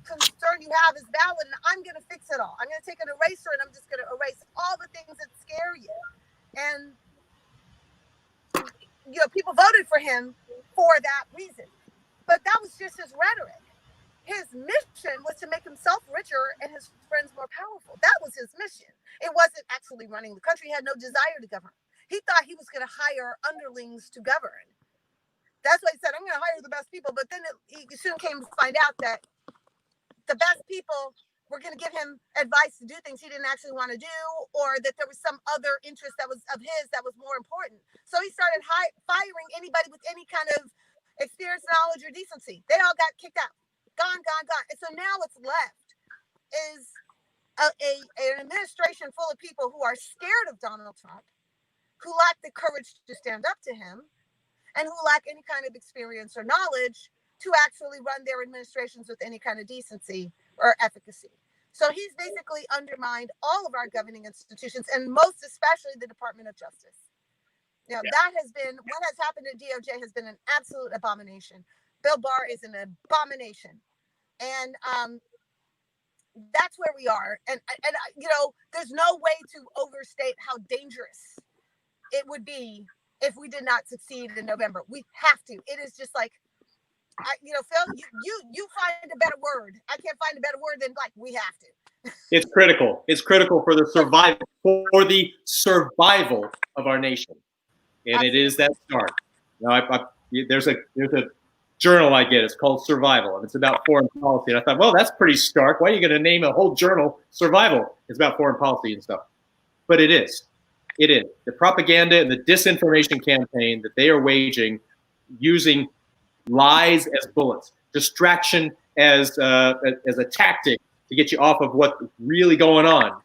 concern you have is valid, and I'm going to fix it all. I'm going to take an eraser and I'm just going to erase all the things that scare you. And people voted for him for that reason. But that was just his rhetoric. His mission was to make himself richer and his friends more powerful. That was his mission. It wasn't actually running the country. He had no desire to govern. He thought he was going to hire underlings to govern. That's why he said, I'm going to hire the best people. But then he soon came to find out that the best people were going to give him advice to do things he didn't actually want to do, or that there was some other interest that was of his that was more important. So he started firing anybody with any kind of experience, knowledge, or decency. They all got kicked out. Gone. And so now what's left is an administration full of people who are scared of Donald Trump, who lack the courage to stand up to him, and who lack any kind of experience or knowledge to actually run their administrations with any kind of decency or efficacy. So he's basically undermined all of our governing institutions, and most especially the Department of Justice. You know, that has been, what has happened at DOJ has been an absolute abomination. Bill Barr is an abomination. And that's where we are. And you know, there's no way to overstate how dangerous it would be if we did not succeed in November. We have to. It is just like, you know, Phil, you find a better word. I can't find a better word than like, we have to. It's critical. It's critical for the survival of our nation. And Absolutely. It is that start. Now, there's a journal I get. It's called Survival, and it's about foreign policy. And I thought, well, that's pretty stark. Why are you going to name a whole journal Survival? It's about foreign policy and stuff. But it is. It is. The propaganda and the disinformation campaign that they are waging, using lies as bullets, distraction as a tactic to get you off of what's really going on,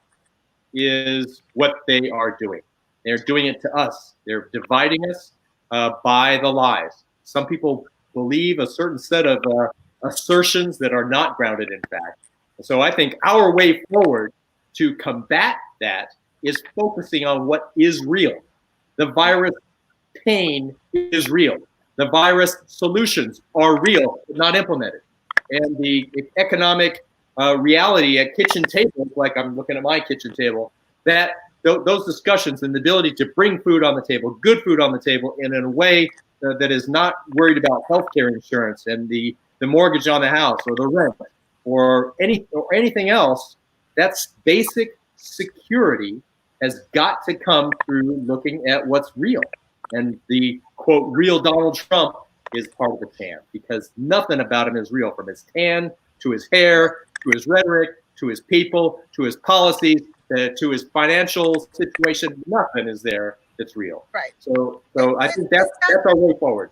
is what they are doing. They're doing it to us. They're dividing us by the lies. Some people believe a certain set of assertions that are not grounded in fact. So I think our way forward to combat that is focusing on what is real. The virus pain is real. The virus solutions are real, but not implemented. And the economic reality at kitchen tables, like I'm looking at my kitchen table, that those discussions and the ability to bring food on the table, good food on the table, in a way that is not worried about healthcare insurance and the mortgage on the house or the rent or anything else. That's basic security has got to come through looking at what's real. And the quote real Donald Trump is part of the tan, because nothing about him is real, from his tan to his hair to his rhetoric to his people to his policies to his financial situation. Nothing is there that's real. Right. So I think that's our way forward.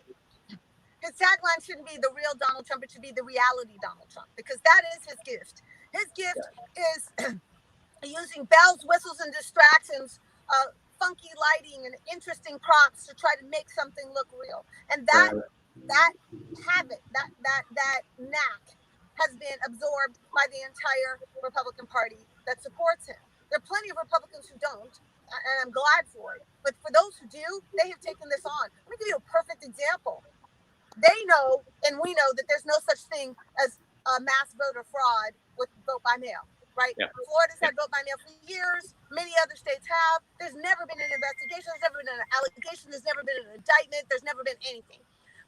His tagline shouldn't be the real Donald Trump. It should be the reality Donald Trump, because that is his gift. His gift is using bells, whistles, and distractions, funky lighting, and interesting props to try to make something look real. And that habit, that knack, has been absorbed by the entire Republican Party that supports him. There are plenty of Republicans who don't, and I'm glad for it. But for those who do, they have taken this on. Let me give you a perfect example. They know, and we know, that there's no such thing as mass voter fraud with vote by mail, right? Yeah. Florida's had vote by mail for years. Many other states have. There's never been an investigation. There's never been an allegation. There's never been an indictment. There's never been anything.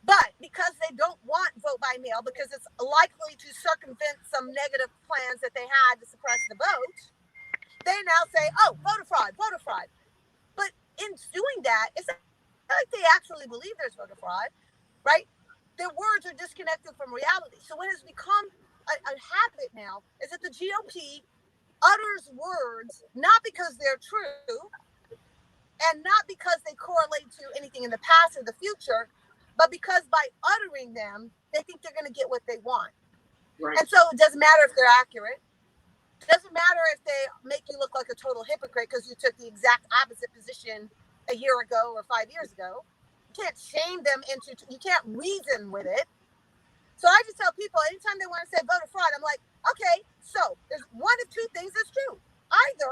But because they don't want vote by mail, because it's likely to circumvent some negative plans that they had to suppress the vote, they now say, oh, voter fraud. But in doing that, it's not like they actually believe there's voter fraud, right? Their words are disconnected from reality. So what has become a habit now is that the GOP utters words not because they're true and not because they correlate to anything in the past or the future, but because by uttering them, they think they're going to get what they want. Right. And so it doesn't matter if they're accurate. It doesn't matter if they make you look like a total hypocrite because you took the exact opposite position a year ago or 5 years ago. You can't shame them into, you can't reason with it. So I just tell people, anytime they want to say voter fraud, I'm like, okay, so there's one of two things that's true. Either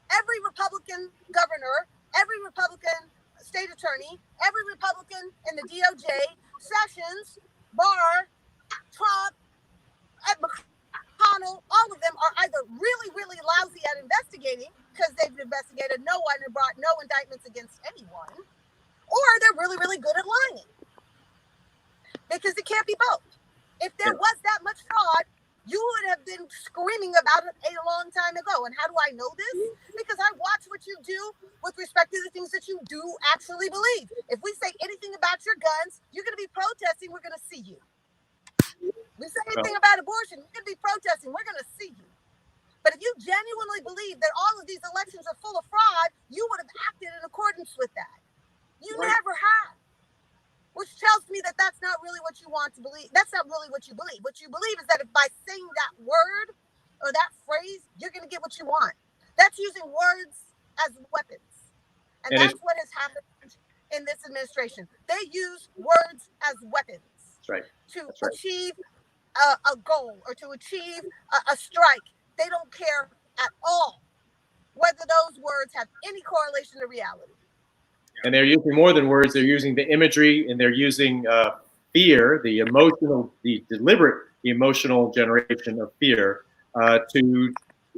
every Republican governor, every Republican state attorney, every Republican in the DOJ, Sessions, Barr, Trump, McConnell, all of them are either really, really lousy at investigating because they've investigated no one and brought no indictments against anyone, or they're really, really good at lying. Because it can't be both. If there was that much fraud, you would have been screaming about it a long time ago. And how do I know this? Because I watch what you do with respect to the things that you do actually believe. If we say anything about your guns, you're going to be protesting, we're going to see you. We say anything about abortion, you're going to be protesting, we're going to see you. But if you genuinely believe that all of these elections are full of fraud, you would have acted in accordance with that. You never have. Which tells me that that's not really what you want to believe. That's not really what you believe. What you believe is that if by saying that word or that phrase, you're going to get what you want. That's using words as weapons. And that's what has happened in this administration. They use words as weapons to achieve a goal or to achieve a strike. They don't care at all whether those words have any correlation to reality. And they're using more than words. They're using the imagery, and they're using fear, the deliberate emotional generation of fear,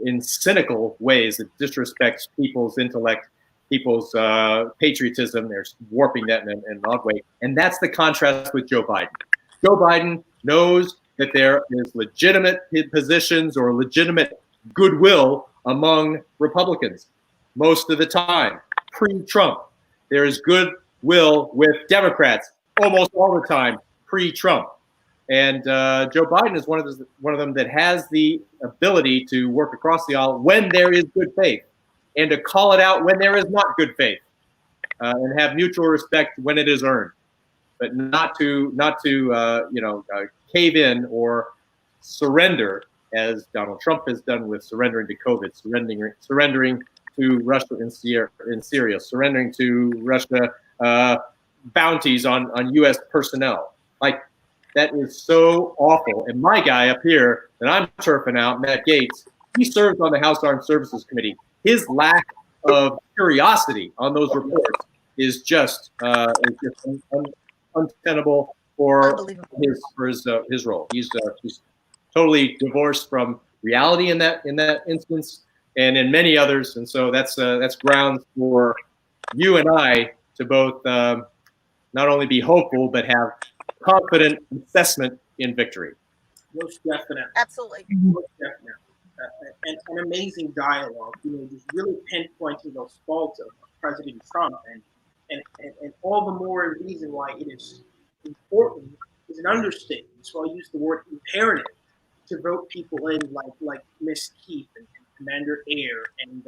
in cynical ways that disrespects people's intellect, people's patriotism. They're warping that in an odd way. And that's the contrast with Joe Biden. Joe Biden knows that there is legitimate positions or legitimate goodwill among Republicans most of the time, pre-Trump. There is goodwill with Democrats almost all the time, pre-Trump. And Joe Biden is one of them that has the ability to work across the aisle when there is good faith, and to call it out when there is not good faith, and have mutual respect when it is earned, but not to cave in or surrender, as Donald Trump has done with surrendering to COVID, surrendering to Russia in Syria, surrendering to Russia bounties on U.S. personnel. Like, that is so awful. And my guy up here that I'm turfing out, Matt Gaetz, he serves on the House Armed Services Committee. His lack of curiosity on those reports is just untenable for his role. He's totally divorced from reality in that instance, and in many others. And so that's grounds for you and I to both not only be hopeful, but have confident assessment in victory. Most definitely. Absolutely. Most definitely. An amazing dialogue, just really pinpointing those faults of President Trump, and all the more reason why it is important is an understatement. So I use the word imperative to vote people in like Miss Keith and Commander Air, and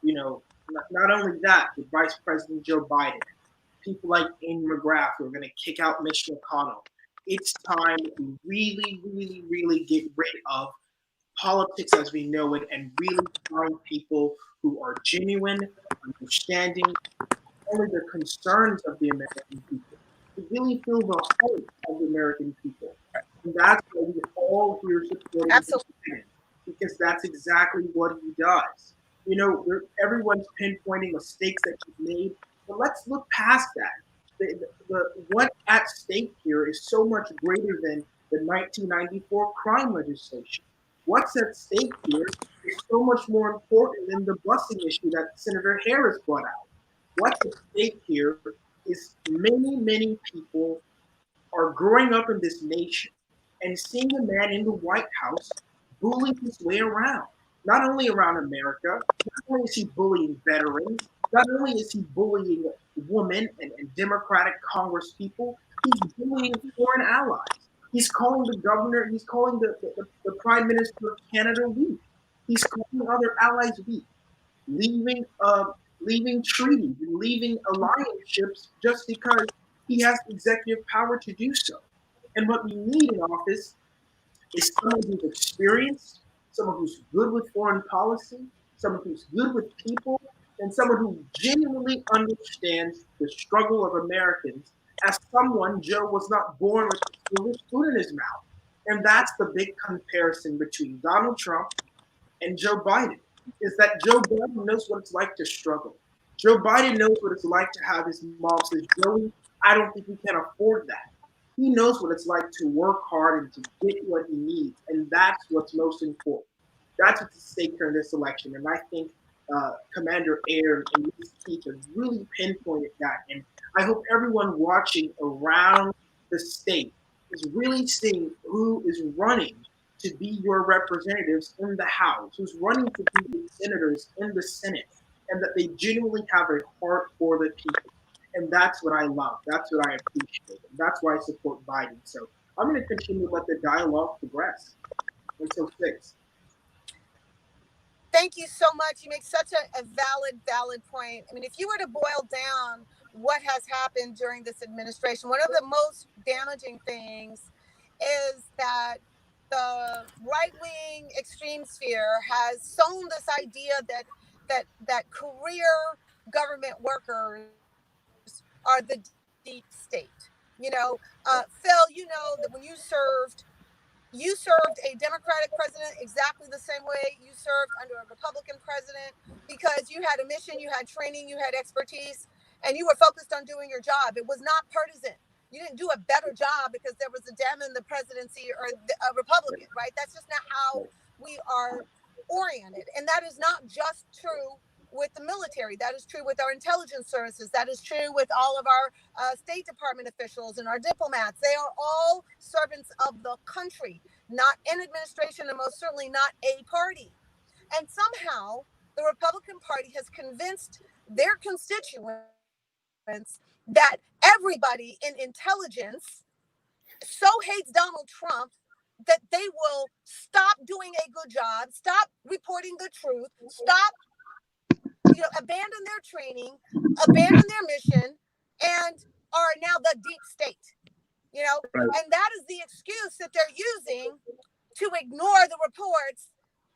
not only that, but Vice President Joe Biden, people like Amy McGrath who are going to kick out Mitch McConnell. It's time to really, really, really get rid of politics as we know it, and really find people who are genuine, understanding only the concerns of the American people, to really feel the hope of the American people. And that's why we all here supporting him, because that's exactly what he does. Everyone's pinpointing mistakes that he's made, but let's look past that. What at stake here is so much greater than the 1994 crime legislation. What's at stake here is so much more important than the busing issue that Senator Harris brought out. What's at stake here is many, many people are growing up in this nation and seeing a man in the White House bullying his way around. Not only around America, not only is he bullying veterans, not only is he bullying women and Democratic Congress people, he's bullying foreign allies. He's calling the governor, he's calling the Prime Minister of Canada weak. He's calling other allies weak, leaving treaties and leaving allianceships just because he has executive power to do so. And what we need in office is someone who's experienced, someone who's good with foreign policy, someone who's good with people, and someone who genuinely understands the struggle of Americans. As someone, Joe was not born with a silver spoon in his mouth. And that's the big comparison between Donald Trump and Joe Biden, is that Joe Biden knows what it's like to struggle. Joe Biden knows what it's like to have his mom say, Joey, I don't think we can afford that. He knows what it's like to work hard and to get what he needs. And that's what's most important. That's what's at stake here in this election. And I think Commander Air and Ms. Keith have really pinpointed that. And I hope everyone watching around the state is really seeing who is running to be your representatives in the House, who's running to be the senators in the Senate, and that they genuinely have a heart for the people. And that's what I love. That's what I appreciate. And that's why I support Biden. So I'm going to continue to let the dialogue progress until 6. Thank you so much. You make such a valid point. I mean, if you were to boil down what has happened during this administration, one of the most damaging things is that the right-wing extreme sphere has sown this idea that career government workers are the deep state. Phil, you know that when you served You served a Democratic president exactly the same way you served under a Republican president, because you had a mission, you had training, you had expertise, and you were focused on doing your job. It was not partisan. You didn't do a better job because there was a Dem in the presidency or a Republican, right? That's just not how we are oriented. And that is not just true with the military. That is true with our intelligence services. That is true with all of our State Department officials and our diplomats. They are all servants of the country, not an administration, and most certainly not a party. And somehow the Republican Party has convinced their constituents that everybody in intelligence so hates Donald Trump that they will stop doing a good job, stop reporting the truth, stop, abandon their training, abandon their mission, and are now the deep state, and that is the excuse that they're using to ignore the reports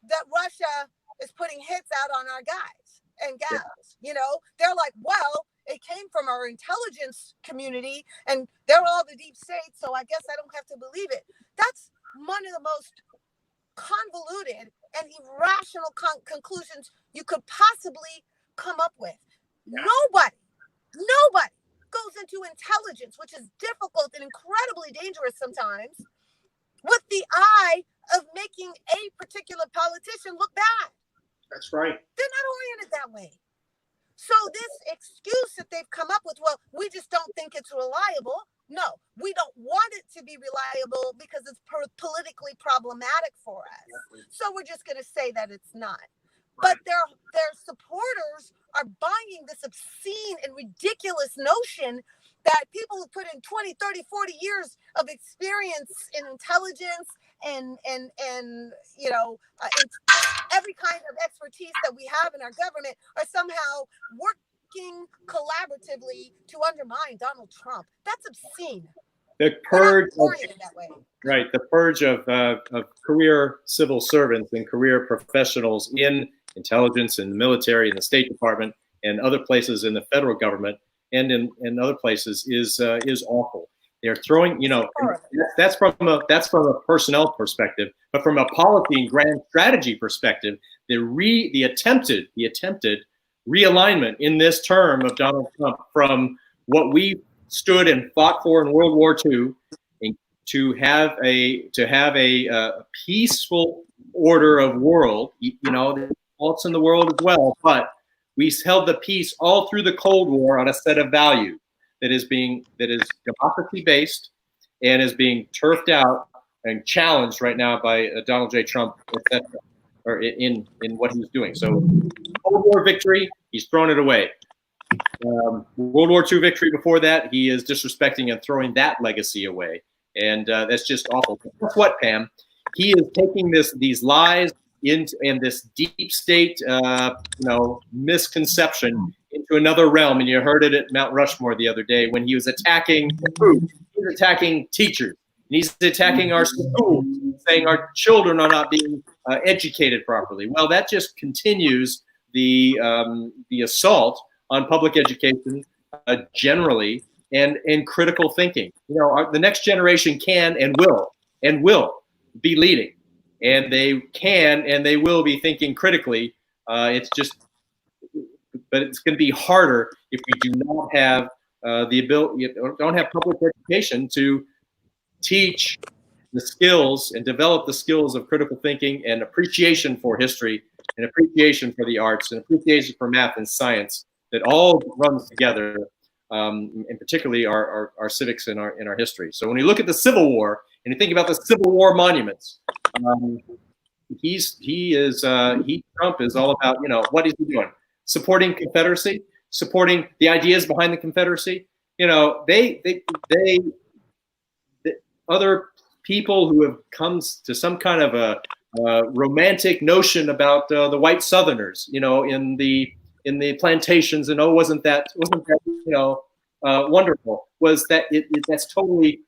that Russia is putting hits out on our guys and gals. They're like, well, it came from our intelligence community and they're all the deep state, so I guess I don't have to believe it. That's one of the most convoluted and irrational conclusions you could possibly come up with. Nobody goes into intelligence, which is difficult and incredibly dangerous sometimes, with the eye of making a particular politician look bad. That's right. They're not oriented that way. So this excuse that they've come up with, well, we just don't think it's reliable. No, we don't want it to be reliable because it's politically problematic for us. So we're just going to say that it's not. But their supporters are buying this obscene and ridiculous notion that people who put in 20, 30, 40 years of experience in intelligence and every kind of expertise that we have in our government are somehow working collaboratively to undermine Donald Trump. That's obscene. The purge, the purge of career civil servants and career professionals in intelligence and military and the State Department and other places in the federal government and in other places is awful. They're throwing, that's from a personnel perspective, but from a policy and grand strategy perspective, the attempted realignment in this term of Donald Trump from what we stood and fought for in World War II, to have a peaceful order of world. There's faults in the world as well, but we held the peace all through the Cold War on a set of values that is democracy based and is being turfed out and challenged right now by Donald J. Trump, etc., or in what he's doing. So, Cold War victory, he's thrown it away. World War II victory before that, he is disrespecting and throwing that legacy away, and that's just awful. But guess what, Pam? He is taking these lies and this deep state, misconception into another realm. And you heard it at Mount Rushmore the other day when he was attacking food. He's attacking teachers. And he's attacking our schools, saying our children are not being educated properly. Well, that just continues the assault on public education generally and critical thinking. The next generation can and will be leading. And they can and they will be thinking critically. But it's going to be harder if we do not have the ability, don't have public education to teach the skills and develop the skills of critical thinking and appreciation for history and appreciation for the arts and appreciation for math and science that all runs together, and particularly our civics and our history. So when you look at the Civil War and you think about the Civil War monuments, Trump is all about, what is he doing? Supporting Confederacy, supporting the ideas behind the Confederacy. Other people who have come to some kind of a romantic notion about the white Southerners, in the plantations, and wasn't that wonderful? Was that that's totally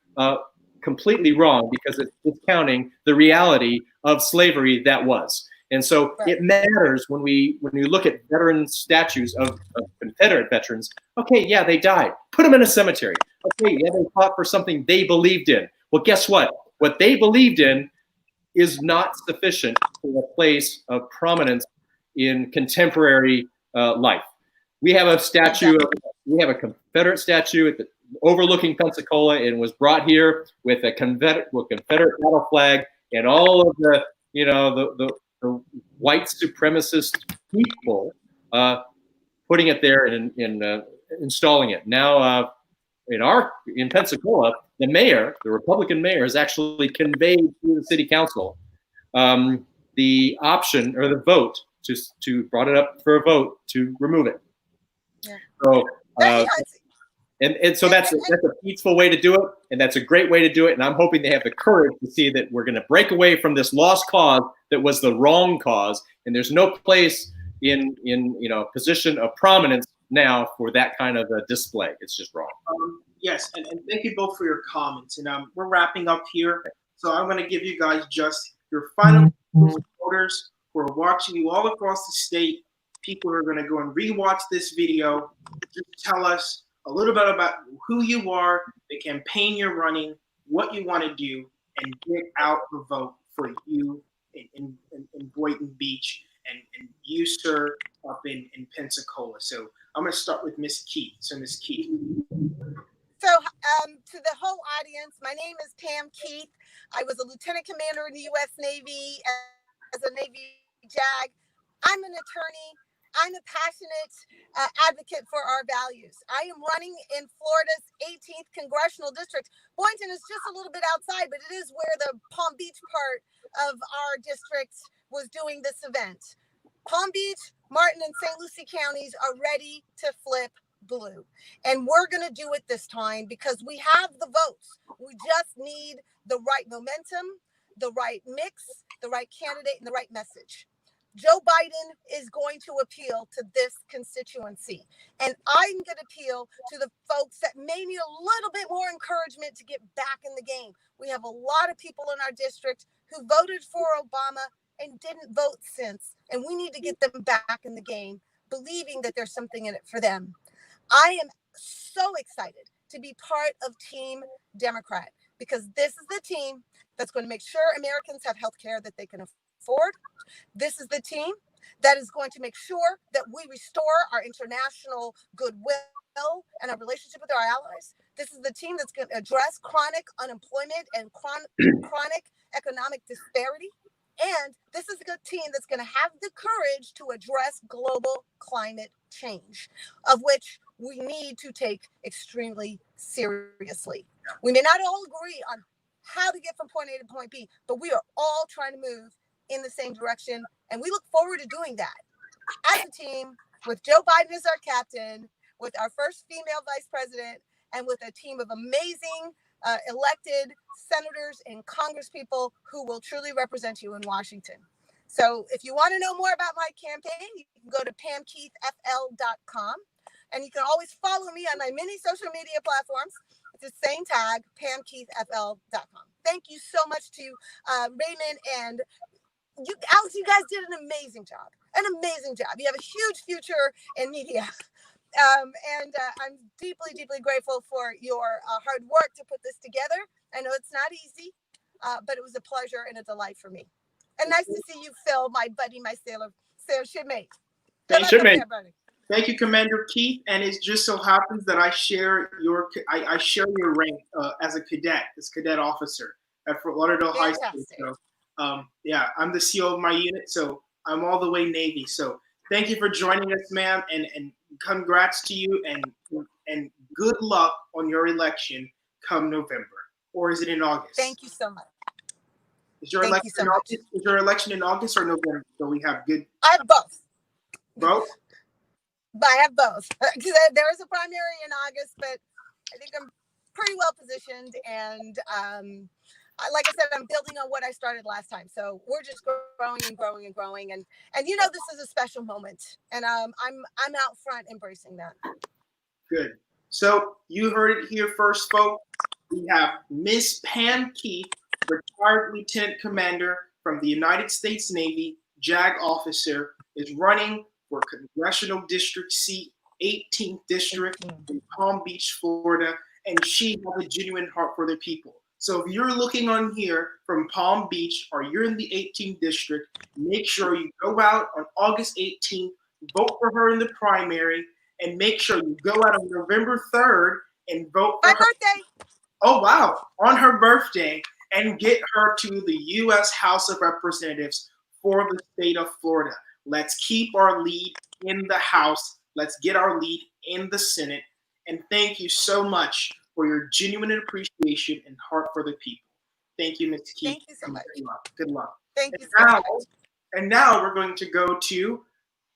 completely wrong, because it's discounting the reality of slavery that was. And so it matters when you look at veteran statues of Confederate veterans. Okay, yeah, they died. Put them in a cemetery. Okay, yeah, they fought for something they believed in. Well, guess what? What they believed in is not sufficient for a place of prominence in contemporary life. We have a statue, we have a Confederate statue at the, overlooking Pensacola, and was brought here with a Confederate battle flag, and all of the, you know, the white supremacist people putting it there and installing it. Now, in Pensacola, the mayor, the Republican mayor, has actually conveyed to the city council the option or the vote to brought it up for a vote to remove it. Yeah. So, and so that's a peaceful way to do it, and that's a great way to do it. And I'm hoping they have the courage to see that we're going to break away from this lost cause that was the wrong cause, and there's no place in position of prominence now for that kind of a display. It's just wrong. Yes, and thank you both for your comments. And we're wrapping up here, so I'm going to give you guys just your final voters who are watching you all across the state. People are going to go and rewatch this video. Just tell us a little bit about who you are, the campaign you're running, what you want to do, and get out the vote for you in Boynton Beach and you, sir, up in Pensacola. So I'm going to start with Miss Keith. So Miss Keith. So to the whole audience, my name is Pam Keith. I was a lieutenant commander in the U.S. Navy as a Navy JAG. I'm an attorney. I'm a passionate advocate for our values. I am running in Florida's 18th congressional district. Boynton is just a little bit outside, but it is where the Palm Beach part of our district was doing this event. Palm Beach, Martin, and St. Lucie counties are ready to flip blue. And we're going to do it this time because we have the votes. We just need the right momentum, the right mix, the right candidate, and the right message. Joe Biden is going to appeal to this constituency. And I'm going to appeal to the folks that may need a little bit more encouragement to get back in the game. We have a lot of people in our district who voted for Obama and didn't vote since. And we need to get them back in the game, believing that there's something in it for them. I am so excited to be part of Team Democrat because this is the team that's going to make sure Americans have health care that they can afford. This is the team that is going to make sure that we restore our international goodwill and our relationship with our allies. This is the team that's going to address chronic unemployment and chronic economic disparity. And this is a good team that's going to have the courage to address global climate change, of which we need to take extremely seriously. We may not all agree on how to get from point A to point B, but we are all trying to move in the same direction. And we look forward to doing that as a team with Joe Biden as our captain, with our first female vice president, and with a team of amazing elected senators and congresspeople who will truly represent you in Washington. So if you want to know more about my campaign, you can go to pamkeithfl.com. And you can always follow me on my many social media platforms. It's the same tag, pamkeithfl.com. Thank you so much to Raymond and you, Alex. You guys did an amazing job. You have a huge future in media. And I'm deeply, deeply grateful for your hard work to put this together. I know it's not easy, but it was a pleasure and a delight for me. And nice to see you, Phil, my buddy, my sailor shipmate. Thank you, Commander Keith. And it just so happens that I share your rank as a cadet, as cadet officer at Fort Lauderdale High School. So, yeah, I'm the CO of my unit, so I'm all the way Navy. So thank you for joining us, ma'am, and congrats to you, and good luck on your election come November. Or is it in August? Thank you so much. Is your election in August or November? So we have good. I have both. Both? But I have both. There is a primary in August, but I think I'm pretty well positioned. And like I said, I'm building on what I started last time. So we're just growing and growing and growing. And you know, this is a special moment. And I'm out front embracing that. Good. So you heard it here first, folks. We have Miss Pam Keith, retired Lieutenant Commander from the United States Navy, JAG officer, is running for Congressional District Seat 18th District in Palm Beach, Florida, and she has a genuine heart for the people. So if you're looking on here from Palm Beach or you're in the 18th district, make sure you go out on August 18th, vote for her in the primary, and make sure you go out on November 3rd and vote for her. birthday. Oh, wow. On her birthday, and get her to the U.S. House of Representatives for the state of Florida. Let's keep our lead in the House. Let's get our lead in the Senate. And thank you so much for your genuine appreciation and heart for the people. Thank you, Ms. Keith. Thank you so much. Good luck. Good luck. Thank you so much. And now we're going to go to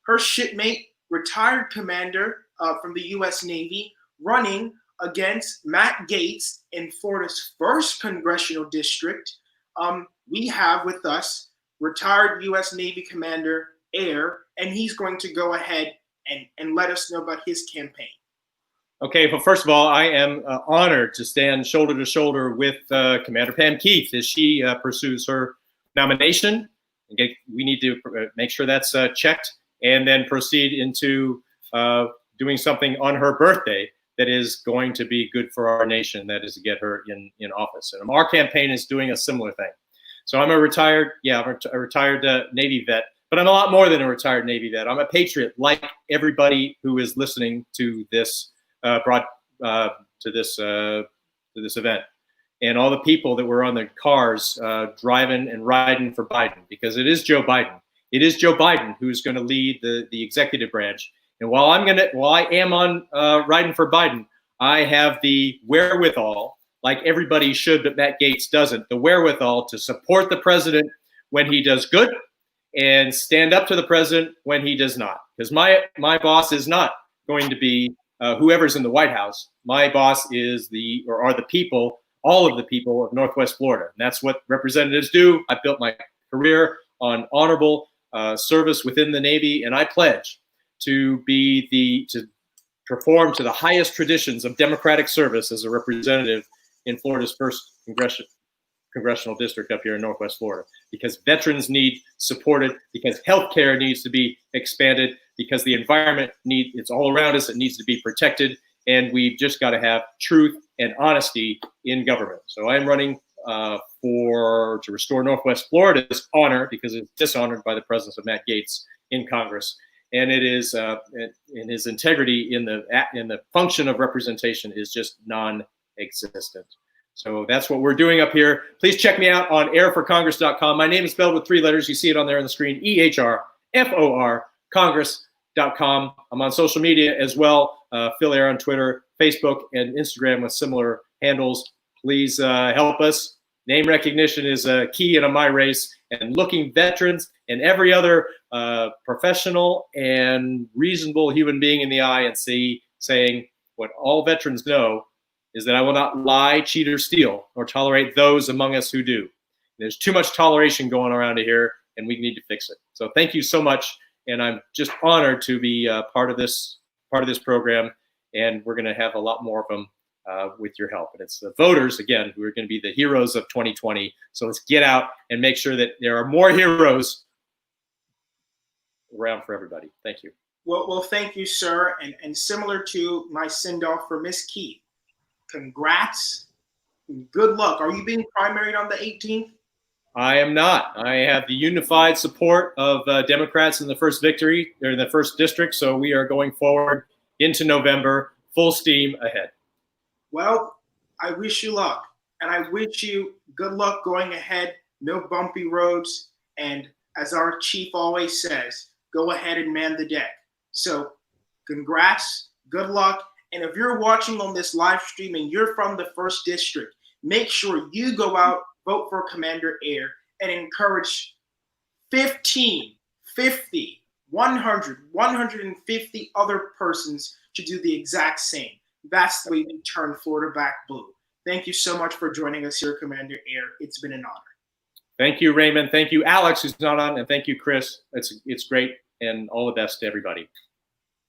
her shipmate, retired commander from the U.S. Navy, running against Matt Gaetz in Florida's 1st congressional district. We have with us retired U.S. Navy Commander Air, and he's going to go ahead and let us know about his campaign. Okay, well, first of all, I am honored to stand shoulder to shoulder with Commander Pam Keith as she pursues her nomination. We need to make sure that's checked and then proceed into doing something on her birthday that is going to be good for our nation, that is to get her in office. And our campaign is doing a similar thing. So I'm a retired Navy vet, but I'm a lot more than a retired Navy vet. I'm a patriot, like everybody who is listening to this to this event, and all the people that were on the cars driving and riding for Biden, because it is Joe Biden. It is Joe Biden who's going to lead the executive branch. And while I am on riding for Biden, I have the wherewithal, like everybody should, but Matt Gaetz doesn't, the wherewithal to support the president when he does good and stand up to the president when he does not. Because my boss is not going to be whoever's in the White House. My boss are the people, all of the people of Northwest Florida. And that's what representatives do. I built my career on honorable service within the Navy, and I pledge to perform to the highest traditions of democratic service as a representative in Florida's 1st congressional district up here in Northwest Florida, because veterans need supported, because healthcare needs to be expanded, because the environment it's all around us, it needs to be protected, and we've just got to have truth and honesty in government. So I'm running to restore Northwest Florida's honor, because it's dishonored by the presence of Matt Gaetz in Congress, and it is in his integrity in the function of representation is just non-existent. So that's what we're doing up here. Please check me out on airforcongress.com. My name is spelled with 3 letters. You see it on there on the screen, EHRFOR, Congress.com. I'm on social media as well, Phil Air on Twitter, Facebook, and Instagram with similar handles. Please help us. Name recognition is key in my race, and looking veterans and every other professional and reasonable human being in the eye and saying what all veterans know is that I will not lie, cheat, or steal, or tolerate those among us who do. There's too much toleration going around here, and we need to fix it. So thank you so much, and I'm just honored to be part of this program, and we're going to have a lot more of them with your help. And it's the voters, again, who are going to be the heroes of 2020. So let's get out and make sure that there are more heroes around for everybody. Thank you. Well, thank you, sir. And similar to my send-off for Miss Keith, congrats. Good luck. Are you being primaried on the 18th? I am not. I have the unified support of Democrats in the 1st victory, or in the 1st district. So we are going forward into November, full steam ahead. Well, I wish you luck, and I wish you good luck going ahead. No bumpy roads, and as our chief always says, go ahead and man the deck. So congrats, good luck. And if you're watching on this live stream and you're from the 1st district, make sure you go out, vote for Commander Air, and encourage 15, 50, 100, 150 other persons to do the exact same. That's the way we turn Florida back blue. Thank you so much for joining us here, Commander Air. It's been an honor. Thank you, Raymond. Thank you, Alex, who's not on, and thank you, Chris. It's great, and all the best to everybody.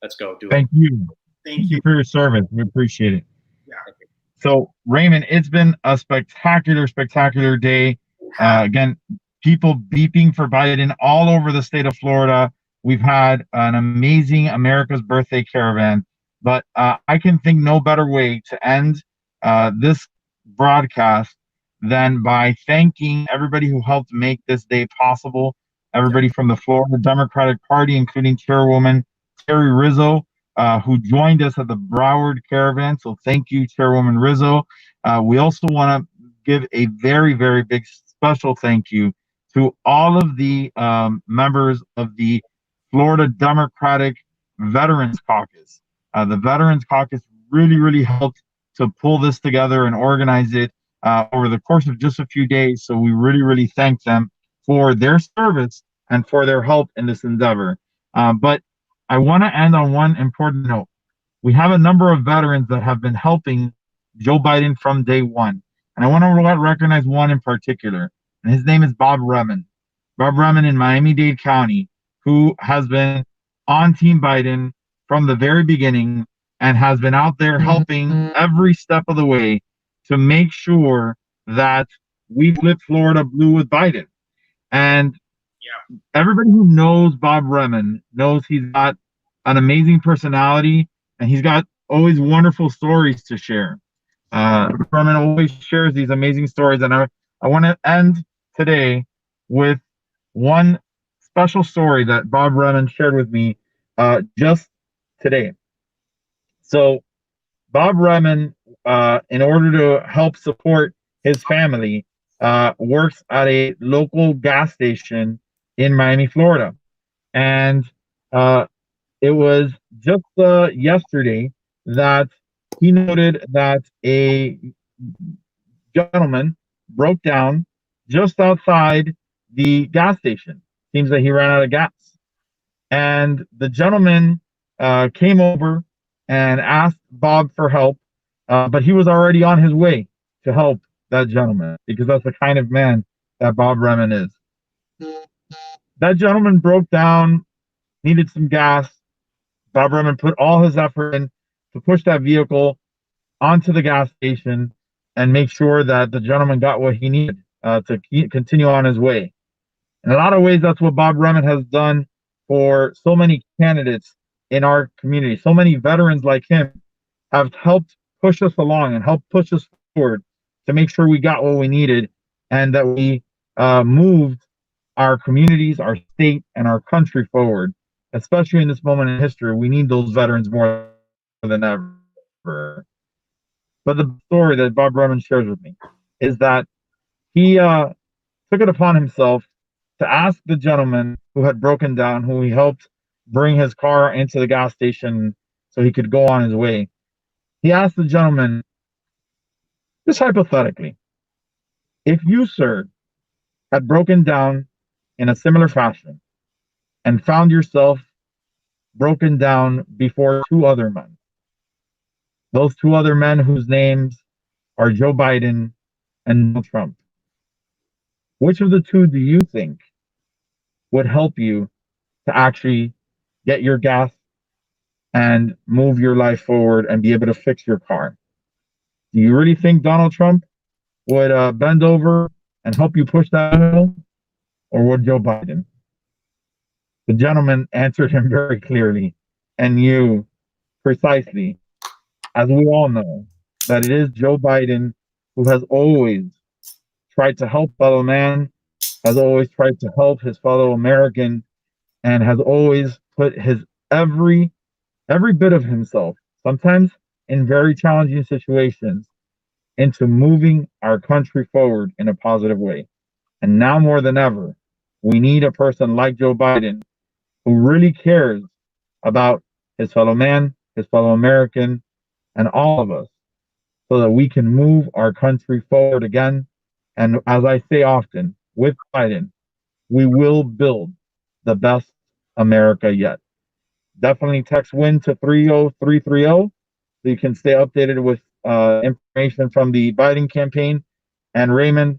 Let's go do it. Thank you. Thank you for your service. We appreciate it. Yeah. So, Raymond, it's been a spectacular day. Again, people beeping for Biden all over the state of Florida. We've had an amazing America's Birthday Caravan, but I can think no better way to end this broadcast than by thanking everybody who helped make this day possible. Everybody from the Florida Democratic Party, including Chairwoman Terry Rizzo, who joined us at the Broward Caravan. So thank you, Chairwoman Rizzo. We also want to give a very, very big special thank you to all of the members of the Florida Democratic Veterans Caucus. The Veterans Caucus really, really helped to pull this together and organize it over the course of just a few days. So we really, really thank them for their service and for their help in this endeavor. But I want to end on one important note. We have a number of veterans that have been helping Joe Biden from day one. And I want to recognize one in particular, and his name is Bob Remen. Bob Remen in Miami-Dade County, who has been on Team Biden from the very beginning and has been out there helping every step of the way to make sure that we flip Florida blue with Biden. And everybody who knows Bob Remen knows he's got an amazing personality and he's got always wonderful stories to share. Remen always shares these amazing stories, and I want to end today with one special story that Bob Remen shared with me just today. So Bob Remen, in order to help support his family, works at a local gas station in Miami, Florida. And it was just yesterday that he noted that a gentleman broke down just outside the gas station. Seems that he ran out of gas. And the gentleman came over and asked Bob for help, but he was already on his way to help that gentleman because that's the kind of man that Bob Remen is. That gentleman broke down, needed some gas. Bob Remen put all his effort in to push that vehicle onto the gas station and make sure that the gentleman got what he needed to continue on his way. In a lot of ways, that's what Bob Remen has done for so many candidates in our community. So many veterans like him have helped push us along and helped push us forward to make sure we got what we needed and that we moved our communities, our state, and our country forward. Especially in this moment in history, we need those veterans more than ever. But the story that Bob Remen shares with me is that he took it upon himself to ask the gentleman who had broken down, who he helped bring his car into the gas station so he could go on his way. He asked the gentleman, just hypothetically, if you, sir, had broken down in a similar fashion and found yourself broken down before two other men, those two other men whose names are Joe Biden and Donald Trump, which of the two do you think would help you to actually get your gas and move your life forward and be able to fix your car? Do you really think Donald Trump would bend over and help you push that hill, or would Joe Biden? The gentleman answered him very clearly and knew precisely, as we all know, that it is Joe Biden who has always tried to help fellow man, has always tried to help his fellow American, and has always put his every bit of himself, sometimes in very challenging situations, into moving our country forward in a positive way. And now more than ever, we need a person like Joe Biden who really cares about his fellow man, his fellow American, and all of us, so that we can move our country forward again. And as I say often, with Biden, we will build the best America yet. Definitely text WIN to 30330 so you can stay updated with information from the Biden campaign. And Raymond,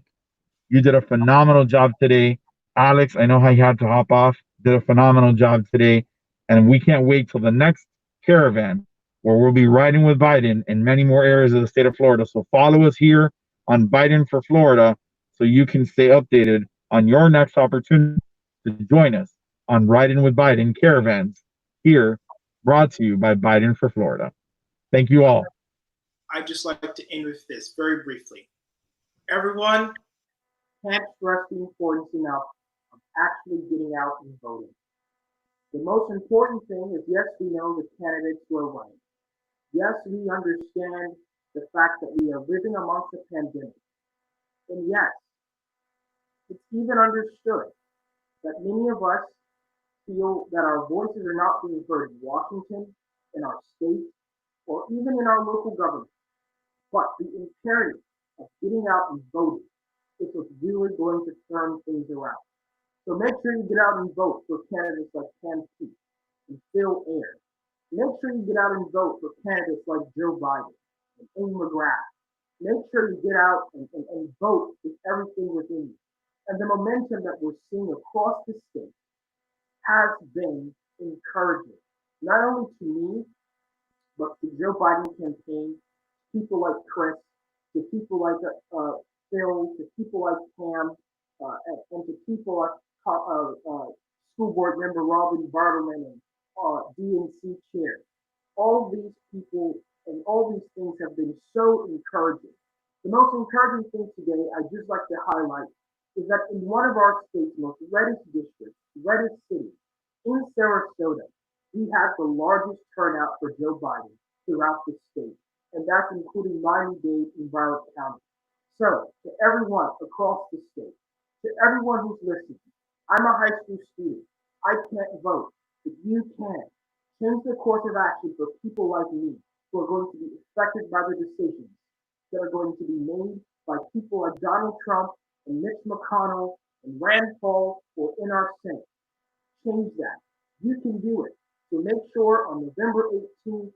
you did a phenomenal job today. Alex, I know how you had to hop off, did a phenomenal job today. And we can't wait till the next caravan where we'll be riding with Biden in many more areas of the state of Florida. So follow us here on Biden for Florida so you can stay updated on your next opportunity to join us on Riding with Biden caravans here, brought to you by Biden for Florida. Thank you all. I'd just like to end with this very briefly. Everyone can't stress the importance enough of actually getting out and voting. The most important thing is, yes, we know the candidates who are running. Yes, we understand the fact that we are living amongst a pandemic. And yes, it's even understood that many of us feel that our voices are not being heard in Washington, in our state, or even in our local government. But the imperative of getting out and voting is what's really going to turn things around. So make sure you get out and vote for candidates like Pam Keith and Phil Ayer. Make sure you get out and vote for candidates like Joe Biden and Amy McGrath. Make sure you get out and vote with everything within you. And the momentum that we're seeing across the state has been encouraging, not only to me, but the Joe Biden campaign, people like Chris, to people like Phil, to people like Pam, and to people like school board member Robin Bartleman and DNC chair. All these people and all these things have been so encouraging. The most encouraging thing today I'd just like to highlight is that in one of our state's most reddest districts, reddest city, in Sarasota, we had the largest turnout for Joe Biden throughout the state, and that's including Miami-Dade and Broward County. So, to everyone across the state, to everyone who's listening, I'm a high school student. I can't vote, but you can. Change the course of action for people like me who are going to be affected by the decisions that are going to be made by people like Donald Trump and Mitch McConnell and Rand Paul or in our Senate. Change that. You can do it. So make sure on November 18th,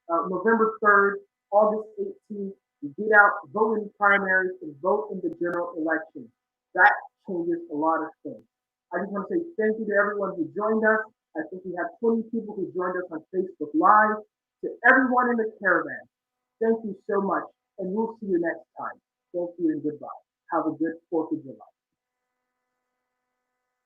November 3rd, August 18th, you get out, vote in primaries, and vote in the general election. That changes a lot of things. I just want to say thank you to everyone who joined us. I think we have 20 people who joined us on Facebook Live. To everyone in the caravan, thank you so much, and we'll see you next time. Thank you and goodbye. Have a good 4th of July.